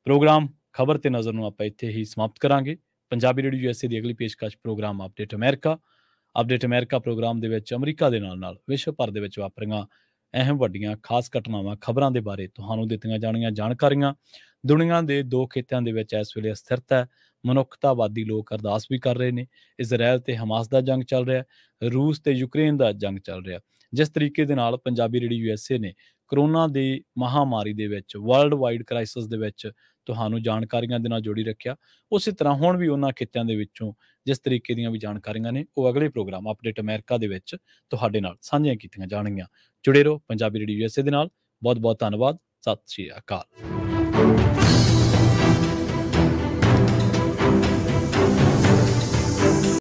ਪ੍ਰੋਗਰਾਮ ਖਬਰ ਤੇ ਨਜ਼ਰ ਨੂੰ ਆਪਾਂ ਇੱਥੇ ਹੀ ਸਮਾਪਤ ਕਰਾਂਗੇ। ਪੰਜਾਬੀ ਰੇਡੀਓ USA ਦੀ ਅਗਲੀ ਪੇਸ਼ਕਸ਼ ਪ੍ਰੋਗਰਾਮ ਅਪਡੇਟ ਅਮਰੀਕਾ ਪ੍ਰੋਗਰਾਮ ਦੇ ਵਿੱਚ ਅਮਰੀਕਾ ਦੇ ਨਾਲ ਵਿਸ਼ਵ ਭਰ ਦੇ ਵਿੱਚ ਵਾਪਰੀਆਂ ਅਹਿਮ ਵੱਡੀਆਂ ਖਾਸ ਘਟਨਾਵਾਂ, ਖਬਰਾਂ ਦੇ ਬਾਰੇ ਤੁਹਾਨੂੰ ਦਿੱਤੀਆਂ ਜਾਣੀਆਂ ਜਾਣਕਾਰੀਆਂ। ਦੁਨੀਆ ਦੇ 2 ਖਿੱਤਿਆਂ ਦੇ ਵਿੱਚ ਇਸ ਵੇਲੇ ਅਸਥਿਰਤਾ ਹੈ। ਮਨੁੱਖਤਾਵਾਦੀ ਲੋਕ ਅਰਦਾਸ ਵੀ ਕਰ ਰਹੇ ਨੇ। ਇਜ਼ਰਾਈਲ ਤੇ ਹਮਾਸ ਦਾ ਜੰਗ ਚੱਲ ਰਿਹਾ, ਰੂਸ ਤੇ ਯੂਕਰੇਨ ਦਾ ਜੰਗ ਚੱਲ ਰਿਹਾ। ਜਿਸ ਤਰੀਕੇ ਦੇ ਨਾਲ ਪੰਜਾਬੀ ਰੇਡੀਓ USA ਨੇ ਕਰੋਨਾ ਦੀ ਮਹਾਮਾਰੀ ਦੇ ਵਿੱਚ, ਵਰਲਡ ਵਾਈਡ ਕ੍ਰਾਈਸਿਸ ਦੇ ਵਿੱਚ ਤੁਹਾਨੂੰ ਜਾਣਕਾਰੀਆਂ ਦੇ ਨਾਲ ਜੋੜੀ ਰੱਖਿਆ, ਉਸੇ ਤਰ੍ਹਾਂ ਹੁਣ ਵੀ ਉਹਨਾਂ ਖਿੱਤਿਆਂ ਦੇ ਵਿੱਚੋਂ ਜਿਸ ਤਰੀਕੇ ਦੀਆਂ ਵੀ ਜਾਣਕਾਰੀਆਂ ਨੇ ਉਹ ਅਗਲੇ ਪ੍ਰੋਗਰਾਮ ਅਪਡੇਟ ਅਮਰੀਕਾ ਦੇ ਵਿੱਚ ਤੁਹਾਡੇ ਨਾਲ ਸਾਂਝੀਆਂ ਕੀਤੀਆਂ ਜਾਣਗੀਆਂ। ਜੁੜੇ ਰਹੋ ਪੰਜਾਬੀ ਰੇਡੀਓ USA ਦੇ ਨਾਲ। ਬਹੁਤ ਬਹੁਤ ਧੰਨਵਾਦ। ਸਤਿ ਸ਼੍ਰੀ ਅਕਾਲ।